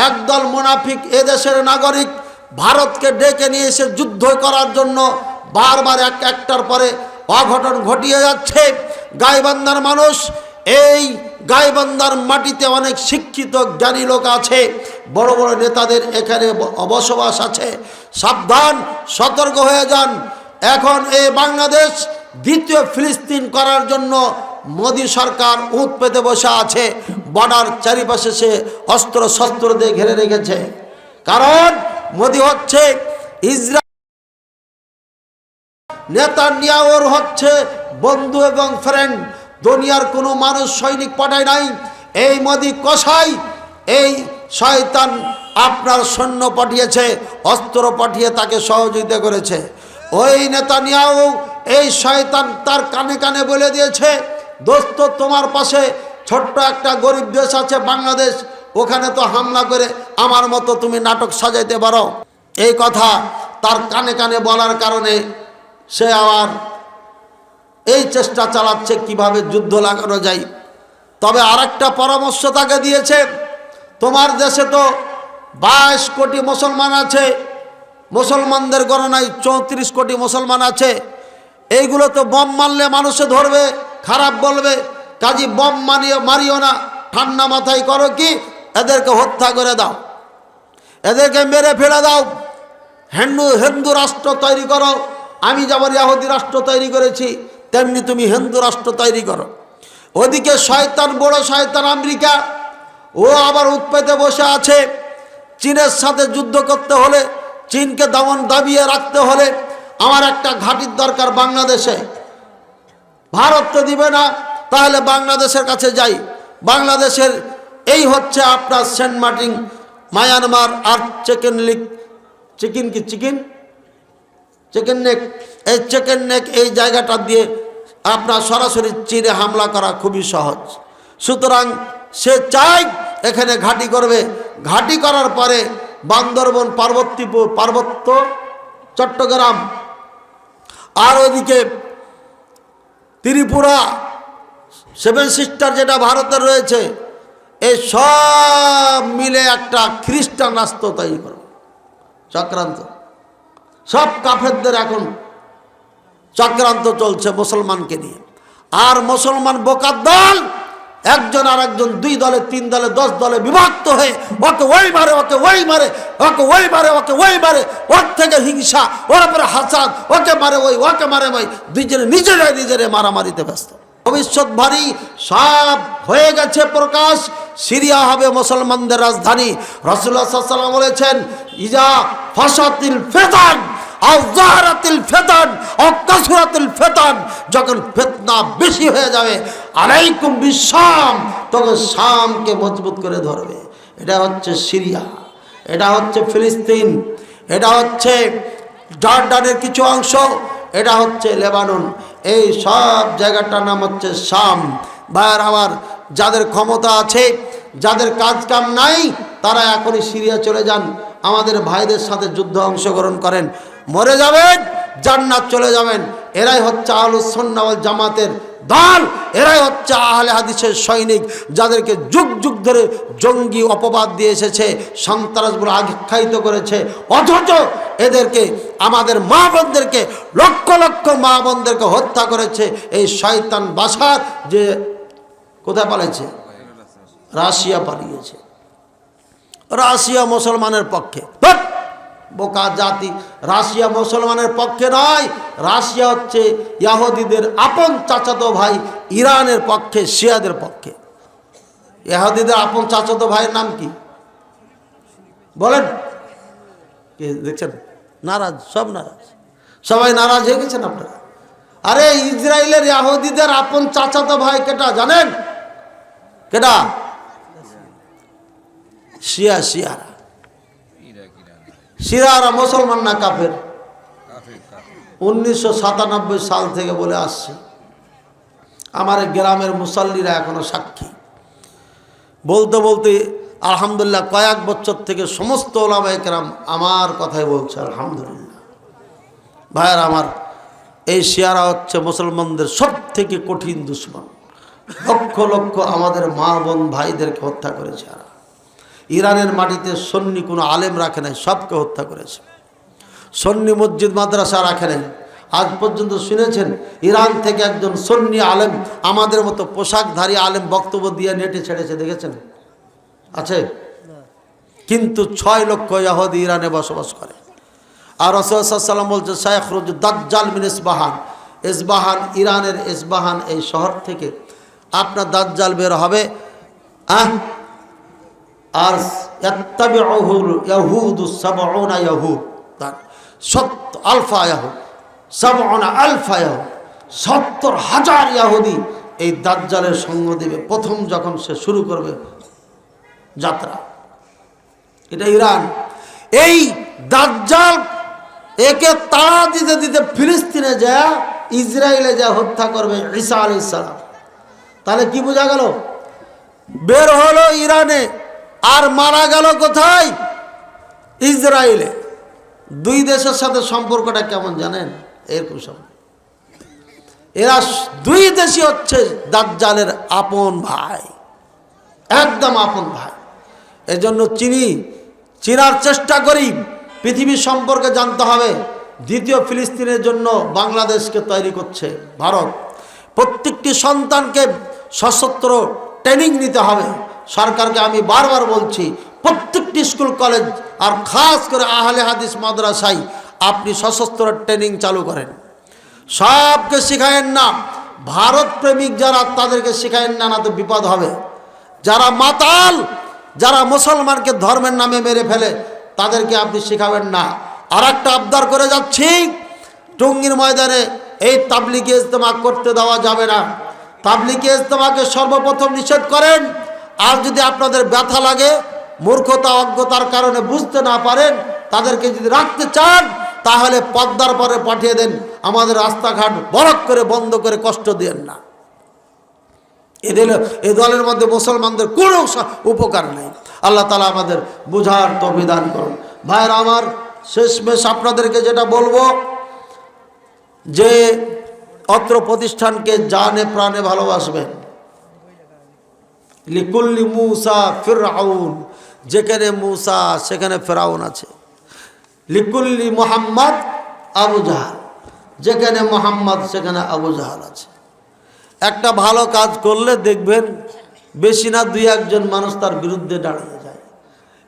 একদল মুনাফিক এদেশের নাগরিক ভারতকে ডেকে নিয়ে এসে যুদ্ধ করার জন্য বারবার একটার পরে অঘটন ঘটিয়ে যাচ্ছে। গাইবান্ধার মানুষ, এই গাইবান্ধার মাটিতে অনেক শিক্ষিত জ্ঞানী লোক আছে, বড় বড় নেতাদের এখানে বসবাস আছে। সাবধান, সতর্ক হয়ে যান। এখন এই বাংলাদেশ দ্বিতীয় ফিলিস্তিন করার জন্য মোদী সরকার উঁত পেতে বসে আছে। বর্ডার চারিপাশে সে অস্ত্র শস্ত্র দিয়ে ঘিরে রেখেছে। কারণ মোদী হচ্ছে ইসরায়েল, নেতানিয়াহুর হচ্ছে বন্ধু এবং ফ্রেন্ড। দুনিয়ার কোনো মানুষ সৈনিক পাঠায় নাই। এই মোদী কসাই, এই শয়তান আপনার সৈন্য পাঠিয়েছে, অস্ত্র পাঠিয়ে তাকে সহযোগিতা করেছে। ওই নেতানিয়াহু, এই শয়তান তার কানে কানে বলে দিয়েছে, দোস্ত তোমার পাশে ছোট্ট একটা গরিব দেশ আছে বাংলাদেশ, ওখানে তো হামলা করে আমার মতো তুমি নাটক সাজাইতে পারো। এই কথা তার কানে কানে বলার কারণে সে আবার এই চেষ্টা চালাচ্ছে কিভাবে যুদ্ধ লাগানো যায়। তবে আরেকটা পরামর্শ তাকে দিয়েছে, তোমার দেশে তো 22 কোটি মুসলমান আছে, মুসলমানদের গণনায় 34 কোটি মুসলমান আছে। এইগুলো তো বম মারলে মানুষে ধরবে, খারাপ বলবে, কাজী বম মারিও না, ঠান্ডা মাথায় করো কি, এদেরকে হত্যা করে দাও, এদেরকে মেরে ফেলে দাও, হিন্দু রাষ্ট্র তৈরি করো। আমি যেমন ইহুদি রাষ্ট্র তৈরি করেছি, তেমনি তুমি হিন্দু রাষ্ট্র তৈরি করো। ওদিকে শয়তান, বড় শয়তান আমেরিকা, ও আবার উৎপেতে বসে আছে। চীনের সাথে যুদ্ধ করতে হলে, চীনকে দাবিয়ে রাখতে হলে আমার একটা ঘাঁটির দরকার বাংলাদেশে। ভারত তো দিবে না, তাহলে বাংলাদেশের কাছে যাই। বাংলাদেশের এই হচ্ছে আপনার সেন্ট মার্টিন, মায়ানমার আর চিকেন নেক, এই চিকেন নেক, এই জায়গাটা দিয়ে আপনার সরাসরি চীনে হামলা করা খুবই সহজ। সুতরাং সে চায় এখানে ঘাঁটি করবে। ঘাঁটি করার পরে বান্দরবন, পার্বত্য চট্টগ্রাম, আর ওইদিকে ত্রিপুরা, 7 সিস্টার যেটা ভারতের রয়েছে, এই সব মিলে একটা খ্রিস্টান রাষ্ট্র তৈরি করবে। চক্রান্ত, সব কাফেরদের এখন চক্রান্ত চলছে মুসলমানকে নিয়ে। আর মুসলমান বোকার দল একজন আর একজন, 2 দলে 3 দলে 10 দলে বিভক্ত হয়ে ওকে ওই মারে, ওকে ওই মারে, ওকে ওই মারে, ওকে ওই মারে, ওর থেকে হিংসা, ওর উপরে হাসাদ, ওকে মারে ওই, ওকে মারে ওই, দুইজনে নিজেরাই মারামারিতে ব্যস্ত। ভবিষ্যৎ ভারী সব হয়ে গেছে প্রকাশ। সিরিয়া হবে মুসলমানদের রাজধানী। রাসূলুল্লাহ সাল্লাল্লাহু আলাইহি ওয়াসাল্লাম বলেছেন, ইজা ফাসাতিল ফিতান আও যাহারাতিল ফিতান আও কাসরাতিল ফিতান, যখন ফিতনা বেশি হয়ে যাবে, আলাইকুম বিশাম, তখন শামকে মজবুত করে ধরবে। এটা হচ্ছে সিরিয়া, এটা হচ্ছে ফিলিস্তিন, এটা হচ্ছে জর্ডানের কিছু অংশ, এটা হচ্ছে লেবানন। এই সব জায়গাটার নাম হচ্ছে শাম। ভাইয়ার আমার, যাদের ক্ষমতা আছে, যাদের কাজ কাম নাই, তারা এখনই সিরিয়া চলে যান, আমাদের ভাইদের সাথে যুদ্ধ অংশগ্রহণ করেন, মরে যাবেন, জান্নাত চলে যাবেন। এরাই হচ্ছে আহলুস সুন্নাহ ওয়াল জামাতের দল, এরাই হচ্ছে আহলে হাদিসের সৈনিক, যাদেরকে যুগ যুগ ধরে জঙ্গি অপবাদ দিয়ে এসেছে, সন্ত্রাসগুলো আখ্যায়িত করেছে। অথচ এদেরকে, আমাদের মা বোনদেরকে, লক্ষ লক্ষ মা বোনদেরকে হত্যা করেছে এই শয়তান বাশার। যে কোথায় পালিয়েছে? রাশিয়া পালিয়েছে। রাশিয়া মুসলমানের পক্ষে, বোকা জাতি। রাশিয়া মুসলমানের পক্ষে নয়, রাশিয়া হচ্ছে ইহুদিদের আপন চাচাতো ভাই, ইরানের পক্ষে, শিয়াদের পক্ষে। ইহুদিদের আপন চাচাতো ভাইয়ের নাম কি বলেন? কে দেখছেন? নারাজ, সব নারাজ, সবাই নারাজ হয়ে গেছেন আপনারা। আরে ইসরায়েলের ইহুদিদের আপন চাচাতো ভাই কেটা জানেন? কেটা? শিয়ারা। শিয়ারা মুসলমান না কাফের? 1997 সাল থেকে বলে আসছে। আমার গ্রামের মুসল্লিরা এখনো সাক্ষী। বলতে বলতে আলহামদুলিল্লাহ কয়েক বছর থেকে সমস্ত ওলামায়ে কেরাম আমার কথাই বলছে আলহামদুলিল্লাহ। ভাইয়ার আমার, এই শিয়ারা হচ্ছে মুসলমানদের সব থেকে কঠিন দুশমন। লক্ষ লক্ষ আমাদের মা বোন ভাইদেরকে হত্যা করেছে। ইরানের মাটিতে সুন্নি কোনো আলেম রাখে নাই, সবকে হত্যা করেছে। সুন্নি মসজিদ মাদ্রাসা রাখে নাই। আজ পর্যন্ত শুনেছেন ইরান থেকে একজন সুন্নি আলেম আমাদের মতো পোশাকধারী আলেম বক্তব্য দিয়ে নেটে ছেড়েছে? দেখেছেন? আছে? কিন্তু 6 লক্ষ ইহুদি ইরানে বসবাস করে। আর রাসূল সাল্লাল্লাহু আলাইহি ওয়াসাল্লাম বলছে সায়াখরুজু দাজ্জাল মিন ইসবাহান, ইসবাহান ইরানের ইসবাহান এই শহর থেকে আপনার দাজ্জাল বের হবে। আর ইয়াত্তাবিউহু ইয়াহুদু 70 ইয়াহুদ, 70,000 ইয়াহুদি এই দাজ্জালের সঙ্গ দিবে প্রথম যখন সে শুরু করবে যাত্রা। এটা ইরান। এই দাজ্জাল একে তাড়া দিতে দিতে ফিলিস্তিনে যা, ইসরায়েলে যা হত্যা করবে ঈসা আলাইহিস সালাম। তাহলে কি বোঝা গেল? বের হলো ইরানে আর মারা গেল কোথায়? ইসরায়েলে। দুই দেশের সাথে সম্পর্কটা কেমন জানেন? এরকম সম্পর্ক। এরা দুই দেশই হচ্ছে দাজ্জালের আপন ভাই, একদম আপন ভাই। এজন্য চিনার চেষ্টা করি, পৃথিবীর সম্পর্কে জানতে হবে। দ্বিতীয় ফিলিস্তিনের জন্য বাংলাদেশকে তৈরি করছে ভারত। প্রত্যেকটি সন্তানকে সশস্ত্র ট্রেনিং নিতে হবে। সরকারকে আমি বারবার বলছি, প্রত্যেকটি স্কুল কলেজ আর খাস করে আহলে হাদিস মাদ্রাসায় আপনি সশস্ত্র ট্রেনিং চালু করেন। সবকে শিখায়েন না, ভারত প্রেমিক যারা তাদেরকে শিখায়েন না, না তো বিপদ হবে। যারা মাতাল, যারা মুসলমানকে ধর্মের নামে মেরে ফেলে তাদেরকে আপনি শিখাবেন না। আর একটা আবদার করে যাচ্ছি, টঙ্গীর ময়দানে এই তাবলিগি ইজতেমা করতে দেওয়া যাবে না। তাবলিগি ইজতেমাকে সর্বপ্রথম নিষেধ করেন। আর যদি আপনাদের ব্যথা লাগে, মূর্খতা অজ্ঞতার কারণে বুঝতে না পারেন, তাদেরকে যদি রাখতে চান তাহলে পদ্মার পরে পাঠিয়ে দেন। আমাদের রাস্তাঘাট বরক করে বন্ধ করে কষ্ট দিয়েন না। এই দলের মধ্যে মুসলমানদের কোনো উপকার নেই। আল্লাহ তাআলা আমাদের বুঝার তৌফিক দান করুন। ভাইরা আমার, শেষমেশ আপনাদেরকে যেটা বলবো যে অত্র প্রতিষ্ঠানকে জানে প্রাণে ভালোবাসবেন। লিকুল্লি মূসা ফিরআউন, যেখানে মূসা সেখানে ফেরাউন আছে। লিকুল্লি মুহাম্মদ আবু জাহাল, যেখানে মুহাম্মদ সেখানে আবু জাহাল আছে। একটা ভালো কাজ করলে দেখবেন বেশি না 2-1 মানুষ তার বিরুদ্ধে দাঁড়িয়ে যায়।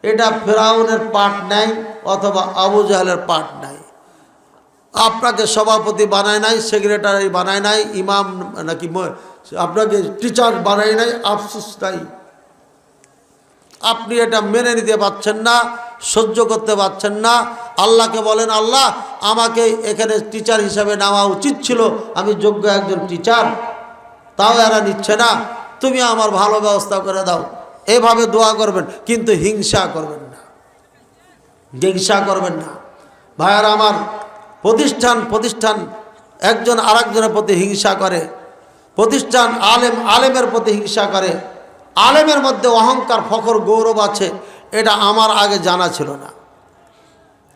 এটা ফেরাউনের পাঠ নাই অথবা আবু জাহালের পাঠ নাই। আপনাকে সভাপতি বানায় নাই, সেক্রেটারি বানায় নাই, ইমাম নাকি আপনাকে টিচার বানায় নাই, আফসোস নাই। আপনি এটা মেনে নিতে পারছেন না, সহ্য করতে পারছেন না। আল্লাহকে বলেন, আল্লাহ আমাকে এখানে টিচার হিসাবে নেওয়া উচিত ছিল, আমি যোগ্য একজন টিচার, তাও এরা নিচ্ছে না, তুমি আমার ভালো ব্যবস্থা করে দাও। এভাবে দোয়া করবেন, কিন্তু হিংসা করবেন না, হিংসা করবেন না। ভাইয়ারা আমার, প্রতিষ্ঠান একজন আরেকজনের প্রতি হিংসা করে, প্রতিষ্ঠান আলেমের প্রতি হিংসা করে। আলেমের মধ্যে অহংকার, ফখর, গৌরব আছে, এটা আমার আগে জানা ছিল না।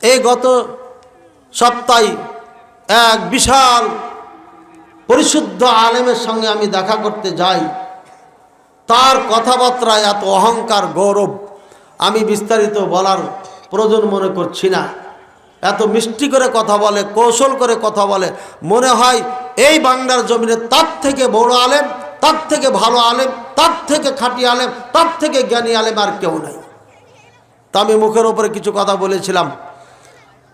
এই গত সপ্তাহে এক বিশাল পরিশুদ্ধ আলেমের সঙ্গে আমি দেখা করতে যাই। তার কথাবার্তায় এত অহংকার, গৌরব, আমি বিস্তারিত বলার প্রয়োজন মনে করছি না। এত মিষ্টি করে কথা বলে, কৌশল করে কথা বলে, মনে হয় এই বাংলার জমিনে তার থেকে বড় আলেম, তার থেকে ভালো আলেম, তার থেকে খাঁটি আলেম, তার থেকে জ্ঞানী আলেম আর কেউ নাই। তা আমি মুখের ওপরে কিছু কথা বলেছিলাম,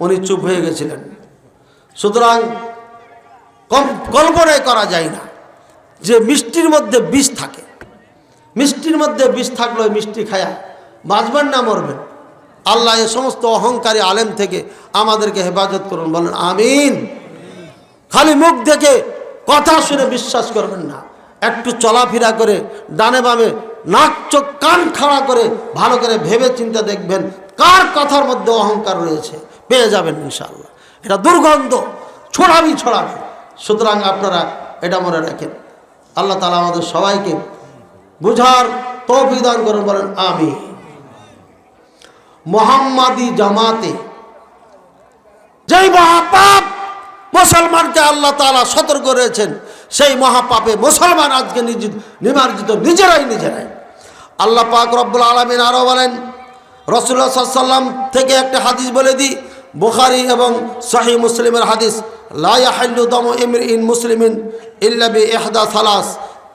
উনি চুপ হয়ে গেছিলেন। সুতরাং কল্পনাই করা যায় না যে মিষ্টির মধ্যে বিষ থাকে। মিষ্টির মধ্যে বিষ থাকলে মিষ্টি খায়া বাঁচবেন না মরবেন। আল্লাহ এ সমস্ত অহংকারী আলেম থেকে আমাদেরকে হেফাজত করুন, বলেন আমিন। খালি মুখ দেখে কথা শুনে বিশ্বাস করবেন না, একটু চলাফেরা করে ডানে বামে নাক চোখ কান খাড়া করে ভালো করে ভেবে চিন্তা দেখবেন কার কথার মধ্যে অহংকার রয়েছে, পেয়ে যাবেন ইনশাআল্লাহ। এটা দুর্গন্ধ ছড়াবি। সুতরাং আপনারা এটা মনে রাখেন। আল্লাহ তাআলা আমাদের সবাইকে বুঝার তৌফিক দান করুন, বলেন আমিন। মুহাম্মাদি জামাতে যেই মহাপাপ মুসলমানকে আল্লাহ তাআলা সতর্ক করেছেন, সেই মহাপাপে মুসলমান আজকে নিমজ্জিত নিজেরাই। আল্লাহ পাক রব্বুল আলামিন আরো বলেন, রাসূলুল্লাহ সাল্লাল্লাহু আলাইহি ওয়াসাল্লাম থেকে একটা হাদিস বলে দিই, বুখারী এবং সহিহ মুসলিমের হাদিস, লা ইয়াহিল্লু দামু ইমরিইন মুসলিমিন ইল্লা বিইহদা সালাস,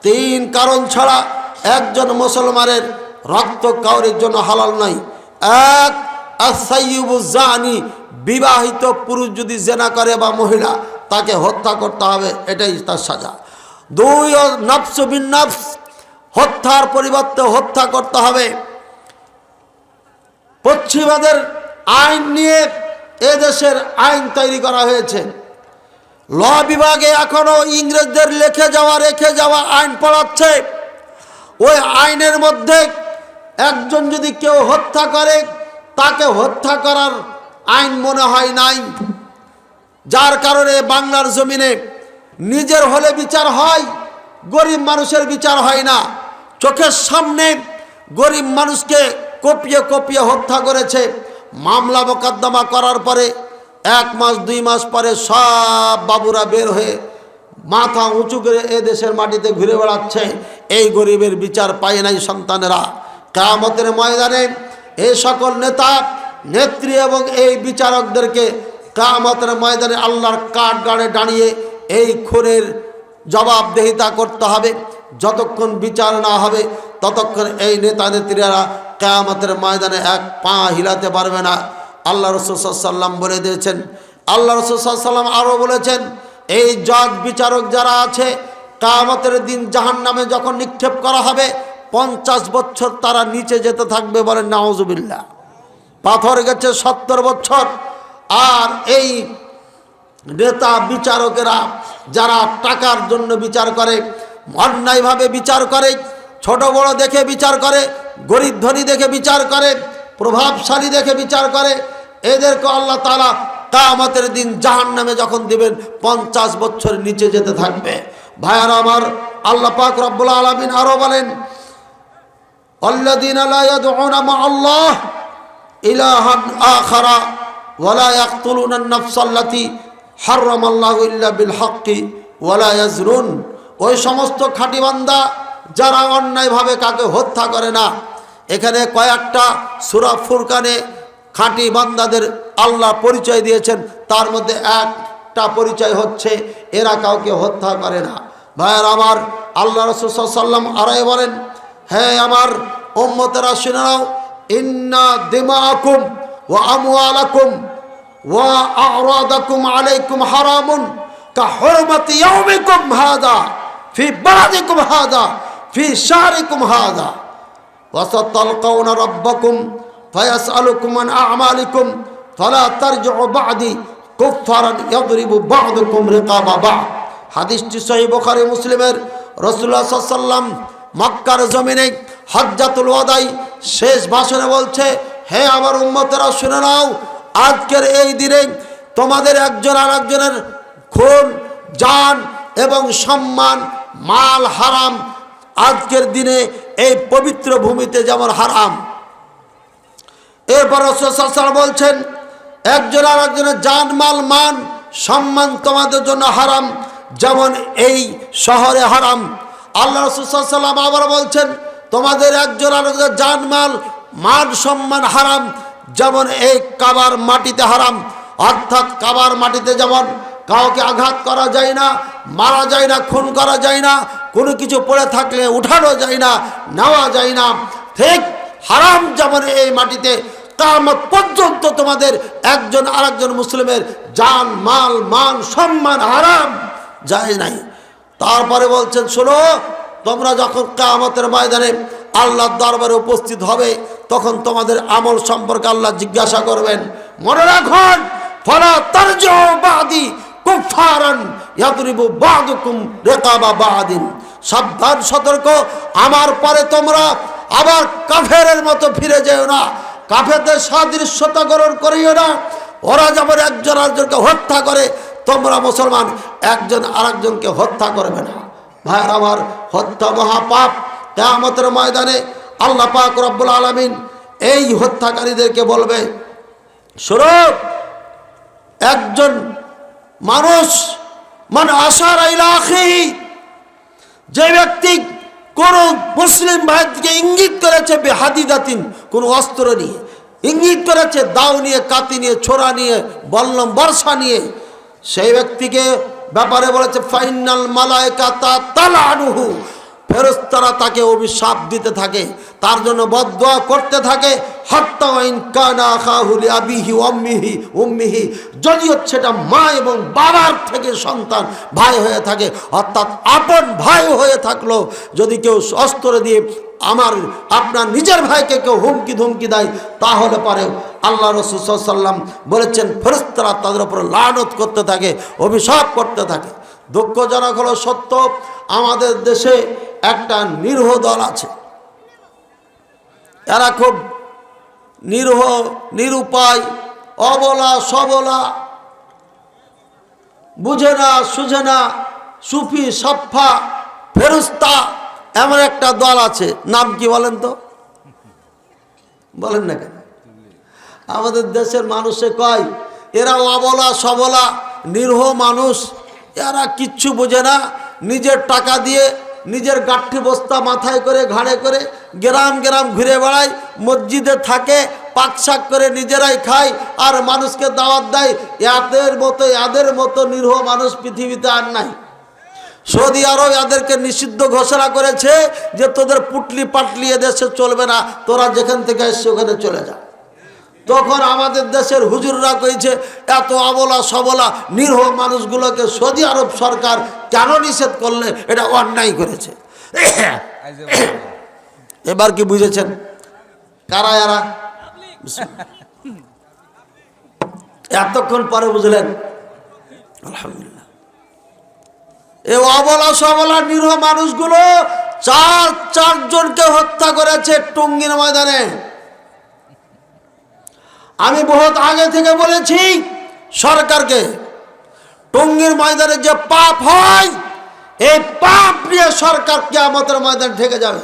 তিন কারণ ছাড়া একজন মুসলমানের রক্ত কাউরির জন্য হালাল নয়। এক, আস-সাইয়্যিবু জানি, বিবাহিত পুরুষ যদি জেনা করে বা মহিলা, তাকে হত্যা করতে হবে, এটাই তার সাজা। দুই, নফস বিন নফস, হত্যার পরিবর্তে হত্যা করতে হবে। পশ্চিমাদের আইন নিয়ে এদেশের আইন তৈরি করা হয়েছে। ল বিভাগে এখনো ইংরেজদের রেখে যাওয়া আইন পড়াচ্ছে। ওই আইনের মধ্যে একজন যদি কেউ হত্যা করে, তাকে হত্যা করার আইন মনে হয় নাই, যার কারণে বাংলার জমিনে নিজের হলে বিচার হয়, গরিব মানুষের বিচার হয় না। চোখের সামনে গরিব মানুষকে কপিয়ে কপিয়ে হত্যা করেছে। মামলা মোকদ্দমা করার পরে 1 মাস 2 মাস পরে সব বাবুরা বের হয়ে মাথা উঁচু করে এ দেশের মাটিতে ঘুরে বেড়াচ্ছে। এই গরিবের বিচার পায় নাই সন্তানেরা। কিয়ামতের ময়দানে এই সকল নেতা নেত্রী এবং এই বিচারকদেরকে কিয়ামতের ময়দানে আল্লাহর কাঠগড়ায় দাঁড়িয়ে এই খুনের জবাবদিহিতা করতে হবে। যতক্ষণ বিচার না হবে ততক্ষণ এই নেতা নেত্রীরা কিয়ামতের ময়দানে এক পা হিলাতে পারবে না। আল্লাহ রাসূল সাল্লাল্লাহু আলাইহি ওয়াসাল্লাম বলে দিয়েছেন। আল্লাহ রাসূল সাল্লাল্লাহু আলাইহি ওয়াসাল্লাম আরও বলেছেন, এই জজ বিচারক যারা আছে, কিয়ামতের দিন জাহান্নামে যখন নিক্ষেপ করা হবে 50 বছর তারা নিচে যেতে থাকবে। বলেন নাউজুবিল্লাহ। পাথর গেছে 70 বছর। আর এই নেতা বিচারকেরা যারা টাকার জন্য বিচার করে, অন্যায়ভাবে বিচার করে, ছোট বড় দেখে বিচার করে, গরিব ধনী দেখে বিচার করে, প্রভাবশালী দেখে বিচার করে, এদেরকে আল্লাহ তাআলা কিয়ামতের দিন জাহান্নামে যখন দিবেন 50 বছর নিচে যেতে থাকবে। ভাইয়ারা আমার, আল্লাহ পাক রব্বুল আলামিন আরো বলেন, আল্লাযীনা লা ইয়াদউনা মা'আল্লাহ ইলাহান আখারা ওয়া লা ইয়াকতুলুনা আন-নাফসাল্লাতী হারামাল্লাহু ইল্লা বিল হাক্কি ওয়া লা ইয়াজরুন। ওই সমস্ত খাঁটি বান্দা যারা অন্যায়ভাবে কাকে হত্যা করে না। এখানে কয়েকটা সূরা ফুরকানে খাঁটি বান্দাদের আল্লাহ পরিচয় দিয়েছেন। তার মধ্যে একটা পরিচয় হচ্ছে এরা কাউকে হত্যা করে না। ভাইয়ের আমার, আল্লাহ রাসূল সাল্লাল্লাহু আলাইহি ওয়াসাল্লাম আরও বলেন, হে আমার উম্মতেরা শুনে নাও, ইন্না দিমাআকুম ওয়া আমওয়ালাকুম ওয়া আ'রাদাকুম আলাইকুম হারামুন কাহুরমাতি ইয়াউমিকুম হাযা ফি বালাদিকুম হাযা ফি শাহরিকুম হাযা ওয়া সাতালকাউনা রাব্বাকুম ফায়াসআলুকুম আন আ'মালিকুম ফালা তারজিউ বা'দি কুফফারান ইয়াদরিবু বা'দুকুম রিকাবা বা'দ। হাদিসটি সহিহ বুখারী মুসলিমের। রাসূলুল্লাহ সাল্লাল্লাহু আলাইহি ওয়াসাল্লাম মক্কার জমিনে হজ্জাতুল ওয়াদাই শেষ ভাষণে বলছে, হে আমার উম্মতেরা শুনে নাও, আজকের এই দিনে তোমাদের একজন আরেকজনের খুন, জান এবং সম্মান, মাল হারাম আজকের দিনে এই পবিত্র ভূমিতে যেমন হারাম। এরপর রাসূল সাল্লাল্লাহু আলাইহি ওয়াসাল্লাম বলছেন, একজন আরেকজনের জান, মাল, মান, সম্মান তোমাদের জন্য হারাম যেমন এই শহরে হারাম। আল্লাহ রাসূল সাল্লাল্লাহু আলাইহি ওয়াসাল্লাম আবার বলছেন, তোমাদের একজন আরেকজনের জান, মাল, মান, সম্মান হারাম যেমন এই কাবার মাটিতে হারাম। অর্থাৎ কাবার মাটিতে যেমন কাউকে আঘাত করা যায় না, মারা যায় না, খুন করা যায় না, কোনো কিছু পড়ে থাকলে উঠানো যায় না, নেওয়া যায় না, ঠিক হারাম যেমন এই মাটিতে কিয়ামত পর্যন্ত তোমাদের একজন আরেকজন মুসলিমের জান, মাল, মান, সম্মান হারাম যায় নাই। তারপরে বলছেন, শোনো, তোমরা যখন কিয়ামতের ময়দানে আল্লাহর দরবারে উপস্থিত হবে তখন তোমাদের আমল সম্পর্কে আল্লাহ জিজ্ঞাসা করবেন। মনে রাখুন, ফালা তারজিউ বা'দি কুফফারান ইয়াদরিবু বা'দুকুম রিকাবা বা'দিন। সাবধান, সতর্ক, আমার পরে তোমরা আবার কাফেরের মতো ফিরে যেও না, কাফেরদের সাদৃশ্যতা গ্রহণ করিও না। ওরা যেমন একজন আরেকজনকে হত্যা করে, তোমরা মুসলমান একজন আরেকজনকে হত্যা করবে না। ভাই আমার, হত্যা মহাপাপ। কিয়ামতের ময়দানে আল্লাহ পাক রব্বুল আলামিন এই হত্যাকারীদেরকে বলবে, শোনো, একজন মানুষ মান আশারা ইলা আখিহি, যে ব্যক্তি কোন মুসলিম ভাইকে ইঙ্গিত করেছে বেহাদিদাতিন, কোন অস্ত্র নিয়ে, ইঙ্গিত করেছে দাও নিয়ে, কাতি নিয়ে, ছোরা নিয়ে, বল্লম বর্ষা নিয়ে। সেই ব্যক্তিকে ব্যাপারে বলেছে ফাইনাল মালায়েকাতা তালানুহু, ফেরেশতারা তাকে অভিশাপ দিতে থাকে, তার জন্য বদদুয়া করতে থাকে। হাত্তা ইন কানা আখাহু লিআবিহি ওয়া উম্মিহি, যদিও সেটা মা এবং বাবার থেকে সন্তান ভাই হয়ে থাকে, অর্থাৎ আপন ভাই হয়ে থাকলো যদি কেউ অস্ত্র দিয়ে আপনার নিজের ভাইকে কেউ হুমকি ধুমকি দেয়, তাহলে পরে আল্লাহ রাসূল সাল্লাল্লাহু আলাইহি ওয়াসাল্লাম বলেছেন ফেরেশতারা তাদের উপর লানত করতে থাকে, অভিশাপ করতে থাকে। দুঃখজনক হলো সত্য, আমাদের দেশে একটা নিরীহ দল আছে, এরা খুব নিরীহ, নিরুপায়, অবলা সবলা, বুঝে না সুঝে না, সুফি সাফা ফেরেশতা, এমন একটা দল আছে। নাম কি বলেন তো? বলেন না কেন? আমাদের দেশের মানুষে কয় এরা অবলা সবলা নিরীহ মানুষ, এরা কিচ্ছু বোঝে না, নিজের টাকা দিয়ে নিজের গাঠি বস্তা মাথায় করে ঘাড়ে করে গ্রাম গ্রাম ঘুরে বেড়ায়, মসজিদে থাকে, পাকশাক করে নিজেরাই খায় আর মানুষকে দাওয়াত দেয়। এদের মতো নিরীহ মানুষ পৃথিবীতে আর নাই। সৌদি আরব এদেরকে নিষিদ্ধ ঘোষণা করেছে যে তোদের পুটলি পাটলি এদেশে চলবে না, তোরা যেখান থেকে এসছে ওখানে চলে যা। তখন আমাদের দেশের হুজুররা কইছে এত অবলা সবলা নিরীহ মানুষগুলোকে সৌদি আরব সরকার কেন নিষেধ করলে? এটা অন্যায় করেছে। এবার কি বুঝেছেন কারা এরা? এতক্ষণ পরে বুঝলেন? আলহামদুলিল্লাহ। এই অবলা সবলা নিরীহ মানুষগুলো চারজনকে হত্যা করেছে টঙ্গীর ময়দানে। আমি বহুত আগে থেকে বলেছি সরকারকে, টঙ্গীর ময়দানে যে পাপ হয় এই পাপ নিয়ে সরকার কিয়ামতের ময়দানে ঠেকে যাবে।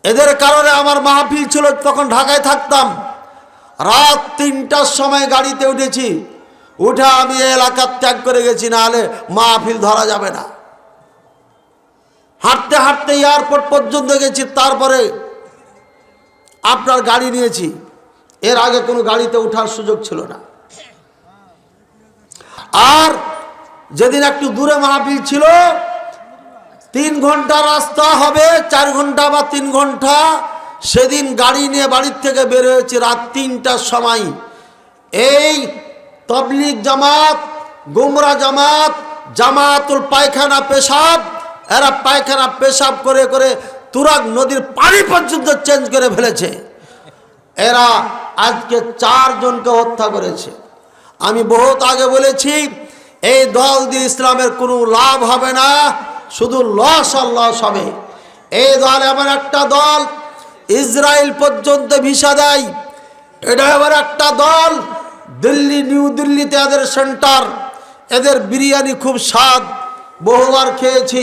এদের কারণে আমার মাহফিল ছিল, তখন ঢাকায় থাকতাম, রাত ৩টার সময় গাড়িতে উঠেছি, উঠে আমি এলাকা ত্যাগ করে গেছি, না হলে মাহফিল ধরা যাবে না। হাঁটতে হাঁটতে এয়ারপোর্ট পর্যন্ত গেছি, তারপরে আপনার গাড়ি নিয়েছি। এর আগে কোনো গাড়িতে ওঠার সুযোগ ছিল না। আর যেদিন একটু দূরে মাহফিল ছিল, 3 ঘন্টা রাস্তা হবে, 4 ঘন্টা বা 3 ঘন্টা, সেদিন গাড়ি নিয়ে বাড়ির থেকে বের হয়েছি রাত 3টার সময়। এই তবলিগ জামাত, গুমরা জামাত, জামাতুল পায়খানা পেশাব, এরা পায়খানা পেশাব করে করে তুরাগ নদীর পানি পর্যন্ত চেঞ্জ করে ফেলেছে। এরা আজকে 4 জনকে হত্যা করেছে। আমি বহুত আগে বলেছি এই দল দিয়ে ইসলামের কোনো লাভ হবে না, শুধু লস আর লস হবে। এই দল এমন একটা দল ইসরায়েল পর্যন্ত ভিসা দেয়। এটা এবার একটা দল দিল্লি, নিউ দিল্লিতে এদের সেন্টার, এদের বিরিয়ানি খুব স্বাদ, বহুবার খেয়েছি।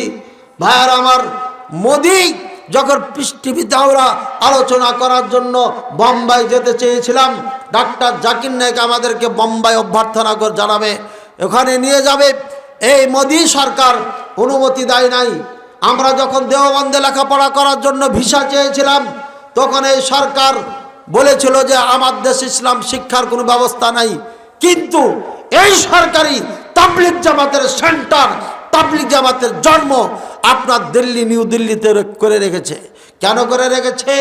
ভাইয়ার আমার, মোদি যখন পৃথিবীতে আমরা আলোচনা করার জন্য বোম্বাই যেতে চেয়েছিলাম, ডাক্তার জাকির নায়েক আমাদেরকে বোম্বাই অভ্যর্থনা করে জানাবে, ওখানে নিয়ে যাবে, এই মোদি সরকার অনুমতি দেয় নাই। আমরা যখন দেওবন্দে লেখাপড়া করার জন্য ভিসা চেয়েছিলাম, তখন এই সরকার বলেছিল যে আমার দেশে ইসলাম শিক্ষার কোনো ব্যবস্থা নাই। কিন্তু এই সরকারি তাবলিগ জামাতের সেন্টার, তাবলিগ জামাতের জন্ম আপনার দিল্লি, নিউ দিল্লিতে করে রেখেছে। কেন করে রেখেছে?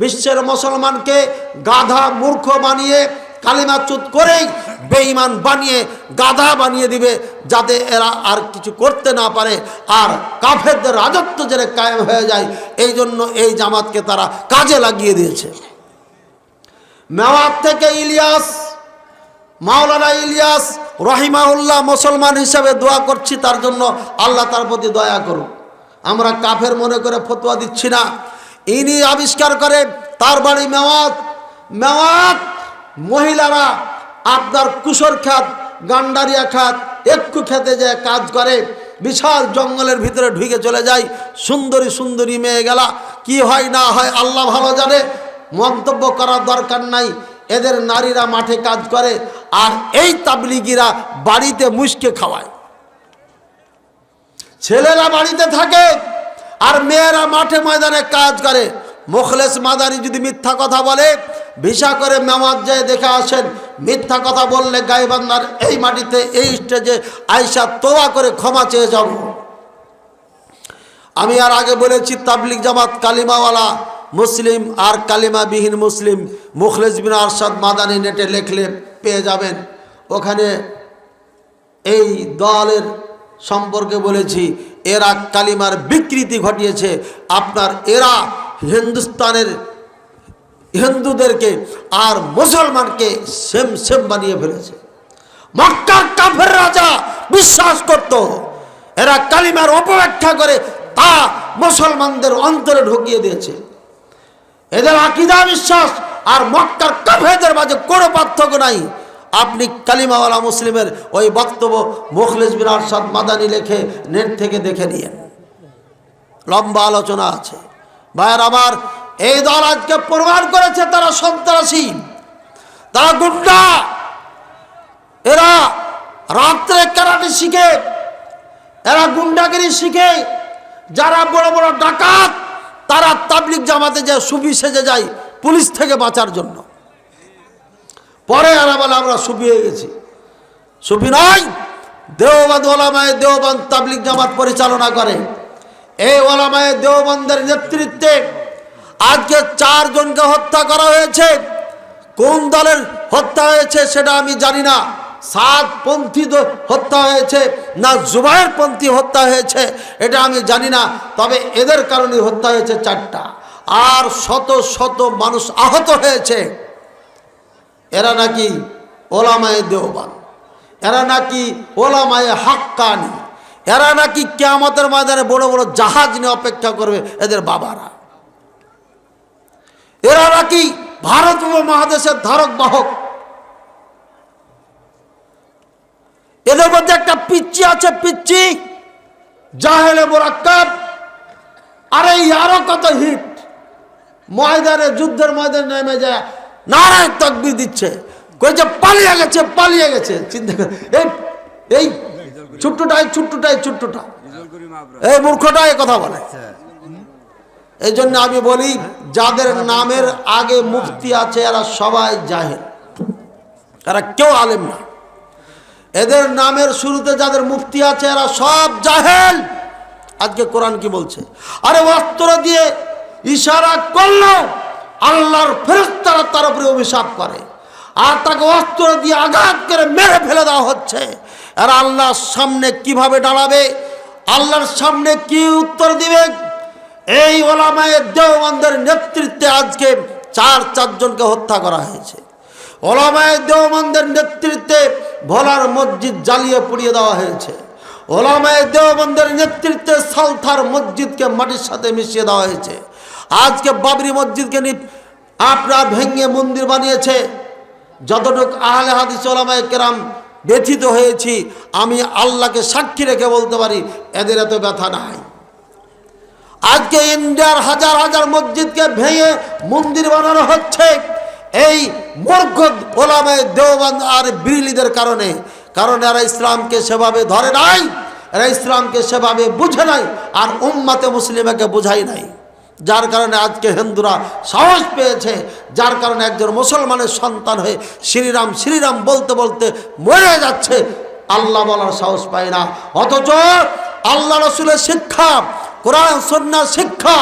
বিশ্বের মুসলমানকে গাধা মূর্খ বানিয়ে, কালিমাচুত করেই বেঈমান বানিয়ে গাধা বানিয়ে দিবে, যাতে এরা আর কিছু করতে না পারে, আর কাফেরদের রাজত্ব যেন কায়েম হয়ে যায়। এই জন্য এই জামাতকে তারা কাজে লাগিয়ে দিয়েছে। মেওয়াত থেকে ইলিয়াস, মাওলানা ইলিয়াস রহিমাহুল্লাহ মুসলমান হিসাবে দোয়া করছি, তার জন্য আল্লাহ তার প্রতি দয়া করুন। আমরা কাফের মনে করে ফতোয়া দিচ্ছি না। ইনি আবিষ্কার করে, তার বাড়ি মেওয়াত। মেওয়াত মহিলারা আপনার কুশর খাত, গান্ডারিয়া খাত, একটু খেতে যায় কাজ করে, বিশাল জঙ্গলের ভিতরে ঢুকে চলে যায়। সুন্দরী সুন্দরী মেয়ে গেলা, কি হয় না হয় আল্লাহ ভালো জানে, মন্তব্য করার দরকার নাই। এদের নারীরা মাঠে কাজ করে, আর এই তাবলিগিরা বাড়িতে মুশকে খাওয়ায়। ছেলেরা বাড়িতে থাকে আর মেয়েরা মাঠে ময়দানে কাজ করে। মুখলেস মাদানি যদি মিথ্যা কথা বলে ভিসা করে মেওয়াজ যায় দেখে আসেন, মিথ্যা কথা বললে গাইবান্ধার এই মাটিতে এই স্টেজে আইসা তোবা করে ক্ষমা চেয়ে যাব। আমি আর আগে বলেছি তাবলিগ জামাত কালিমাওয়ালা মুসলিম আর কালিমাবিহীন মুসলিম, মুখলেস বিন আরশাদ মাদানী নেটে লিখলে পেয়ে যাবেন। ওখানে এই দলের সম্পর্কে বলেছি, এরা কালিমার বিকৃতি ঘটিয়েছে। আপনার এরা হিন্দুস্তানের হিন্দুদেরকে আর মুসলমানকে সেম সেম বানিয়ে ফেলেছে। মক্কার কাফের রাজা বিশ্বাস করত, এরা কালিমার অপব্যাখ্যা করে তা মুসলমানদের অন্তরে ঢুকিয়ে দিয়েছে। এদের আকীদা বিশ্বাস আর মক্কার কাফেরদের মাঝে কোনো পার্থক্য নাই। আপনি কালিমাওয়ালা মুসলিমের ওই বক্তব্য মুখলেস বিন আরশাদ মাদানী লেখে নেট থেকে দেখে নিয়েন, লম্বা আলোচনা আছে। ভাইয়ের আমার, এই দল আজকে প্রমাণ করেছে তারা সন্ত্রাসী, তারা গুন্ডা। এরা রাত্রে কারাটে শিখে, এরা গুন্ডাগিরি শিখে। যারা বড় বড় ডাকাত তারা তাবলিগ জামাতে যায় সুফি সেজে যায় পুলিশ থেকে বাঁচার জন্য। পরে এরা বলে আমরা সুফি হয়ে গেছি। সুফি নয়, দেওবন্দ ওলামায়ে দেওবন্দ তাবলিগ জামাত পরিচালনা করে। এই ওলামায়ে দেওবন্দের নেতৃত্বে আজকে 4 জনকে হত্যা করা হয়েছে। কোন দলের হত্যা হয়েছে সেটা আমি জানি না। সাদপন্থী হত্যা হয়েছে না জুবায়েরপন্থী হত্যা হয়েছে এটা আমি জানি না, তবে এদের কারণে হত্যা হয়েছে 4টা, আর শত শত মানুষ আহত হয়েছে। এরা নাকি ওলামায়ে দেওবন্দ, এরা নাকি ওলামায়ে হাক্কানি, এরা নাকি কিয়ামতের ময়দানে বড় বড় জাহাজ নিয়ে অপেক্ষা করবে এদের বাবারা। এরা নাকি ভারত উপমহাদেশের ধারক বাহক। এদের মধ্যে একটা পিচ্চি আছে, পিচ্চি জাহেলে মুরাক্কাব। আরে আরো কত হিট ময়দানে, যুদ্ধের ময়দানে নেমে যায় নারায় তাকবীর দিচ্ছে, কইছে পালিয়ে গেছে, পালিয়ে গেছে। চিন্তা করে এই ছোট্টটা এই মূর্খটা এই কথা বলে। এই জন্য আমি বলি, যাদের নামের আগে মুফতি আছে এরা সবাই জাহেল, এরা কেউ আলেম না। এদের নামের শুরুতে যাদের মুফতি আছে এরা সব জাহেল। আজকে কোরআন কি বলছে? আরে অস্ত্র দিয়ে ইশারা করলো আল্লাহর ফেরেশতারা তার উপরে অভিশাপ করে, আর তাকে অস্ত্র দিয়ে আঘাত করে মেরে ফেলে দেওয়া হচ্ছে। আর আল্লাহর সামনে কিভাবে দাঁড়াবে, আল্লাহর সামনে কি উত্তর দিবে? এই ওলামায়ে দেওবন্দের নেতৃত্বে আজকে 4 জনকে হত্যা করা হয়েছে। ওলামায়ে দেওবন্দের নেতৃত্বে ভোলার মসজিদ জ্বালিয়ে পুড়িয়ে দেওয়া হয়েছে। ওলামায়ে দেওবন্দের নেতৃত্বে সালথার মসজিদকে মাটির সাথে মিশিয়ে দেওয়া হয়েছে। আজকে বাবরি মসজিদকে আপনার ভেঙে মন্দির বানিয়েছে। যতটুকু আহলে হাদিস ওলামায়ে কেরাম ব্যথিত হয়েছি, আমি আল্লাহকে সাক্ষী রেখে বলতে পারি এদের এত ব্যথা নাই। আজকে ইন্ডিয়ার হাজার হাজার মসজিদকে ভেঙে মন্দির বানানো হচ্ছে এই মূর্খ ওলামায়ে দেওবন্দ আর বিরলিদের কারণে। কারণ এরা ইসলামকে সেভাবে ধরে নাই, এরা ইসলামকে সেভাবে বুঝে নাই, আর উম্মাতে মুসলিমাকে বুঝাই নাই। যার কারণে আজকে হিন্দুরা সাহস পেয়েছে, যার কারণে একজন মুসলমানের সন্তান হয়ে শ্রীরাম শ্রীরাম বলতে বলতে মরে যাচ্ছে, আল্লাহ বলার সাহস পায় না। অথচ আল্লাহ রাসূলের শিক্ষা, কোরআন সুন্নাহ শিক্ষা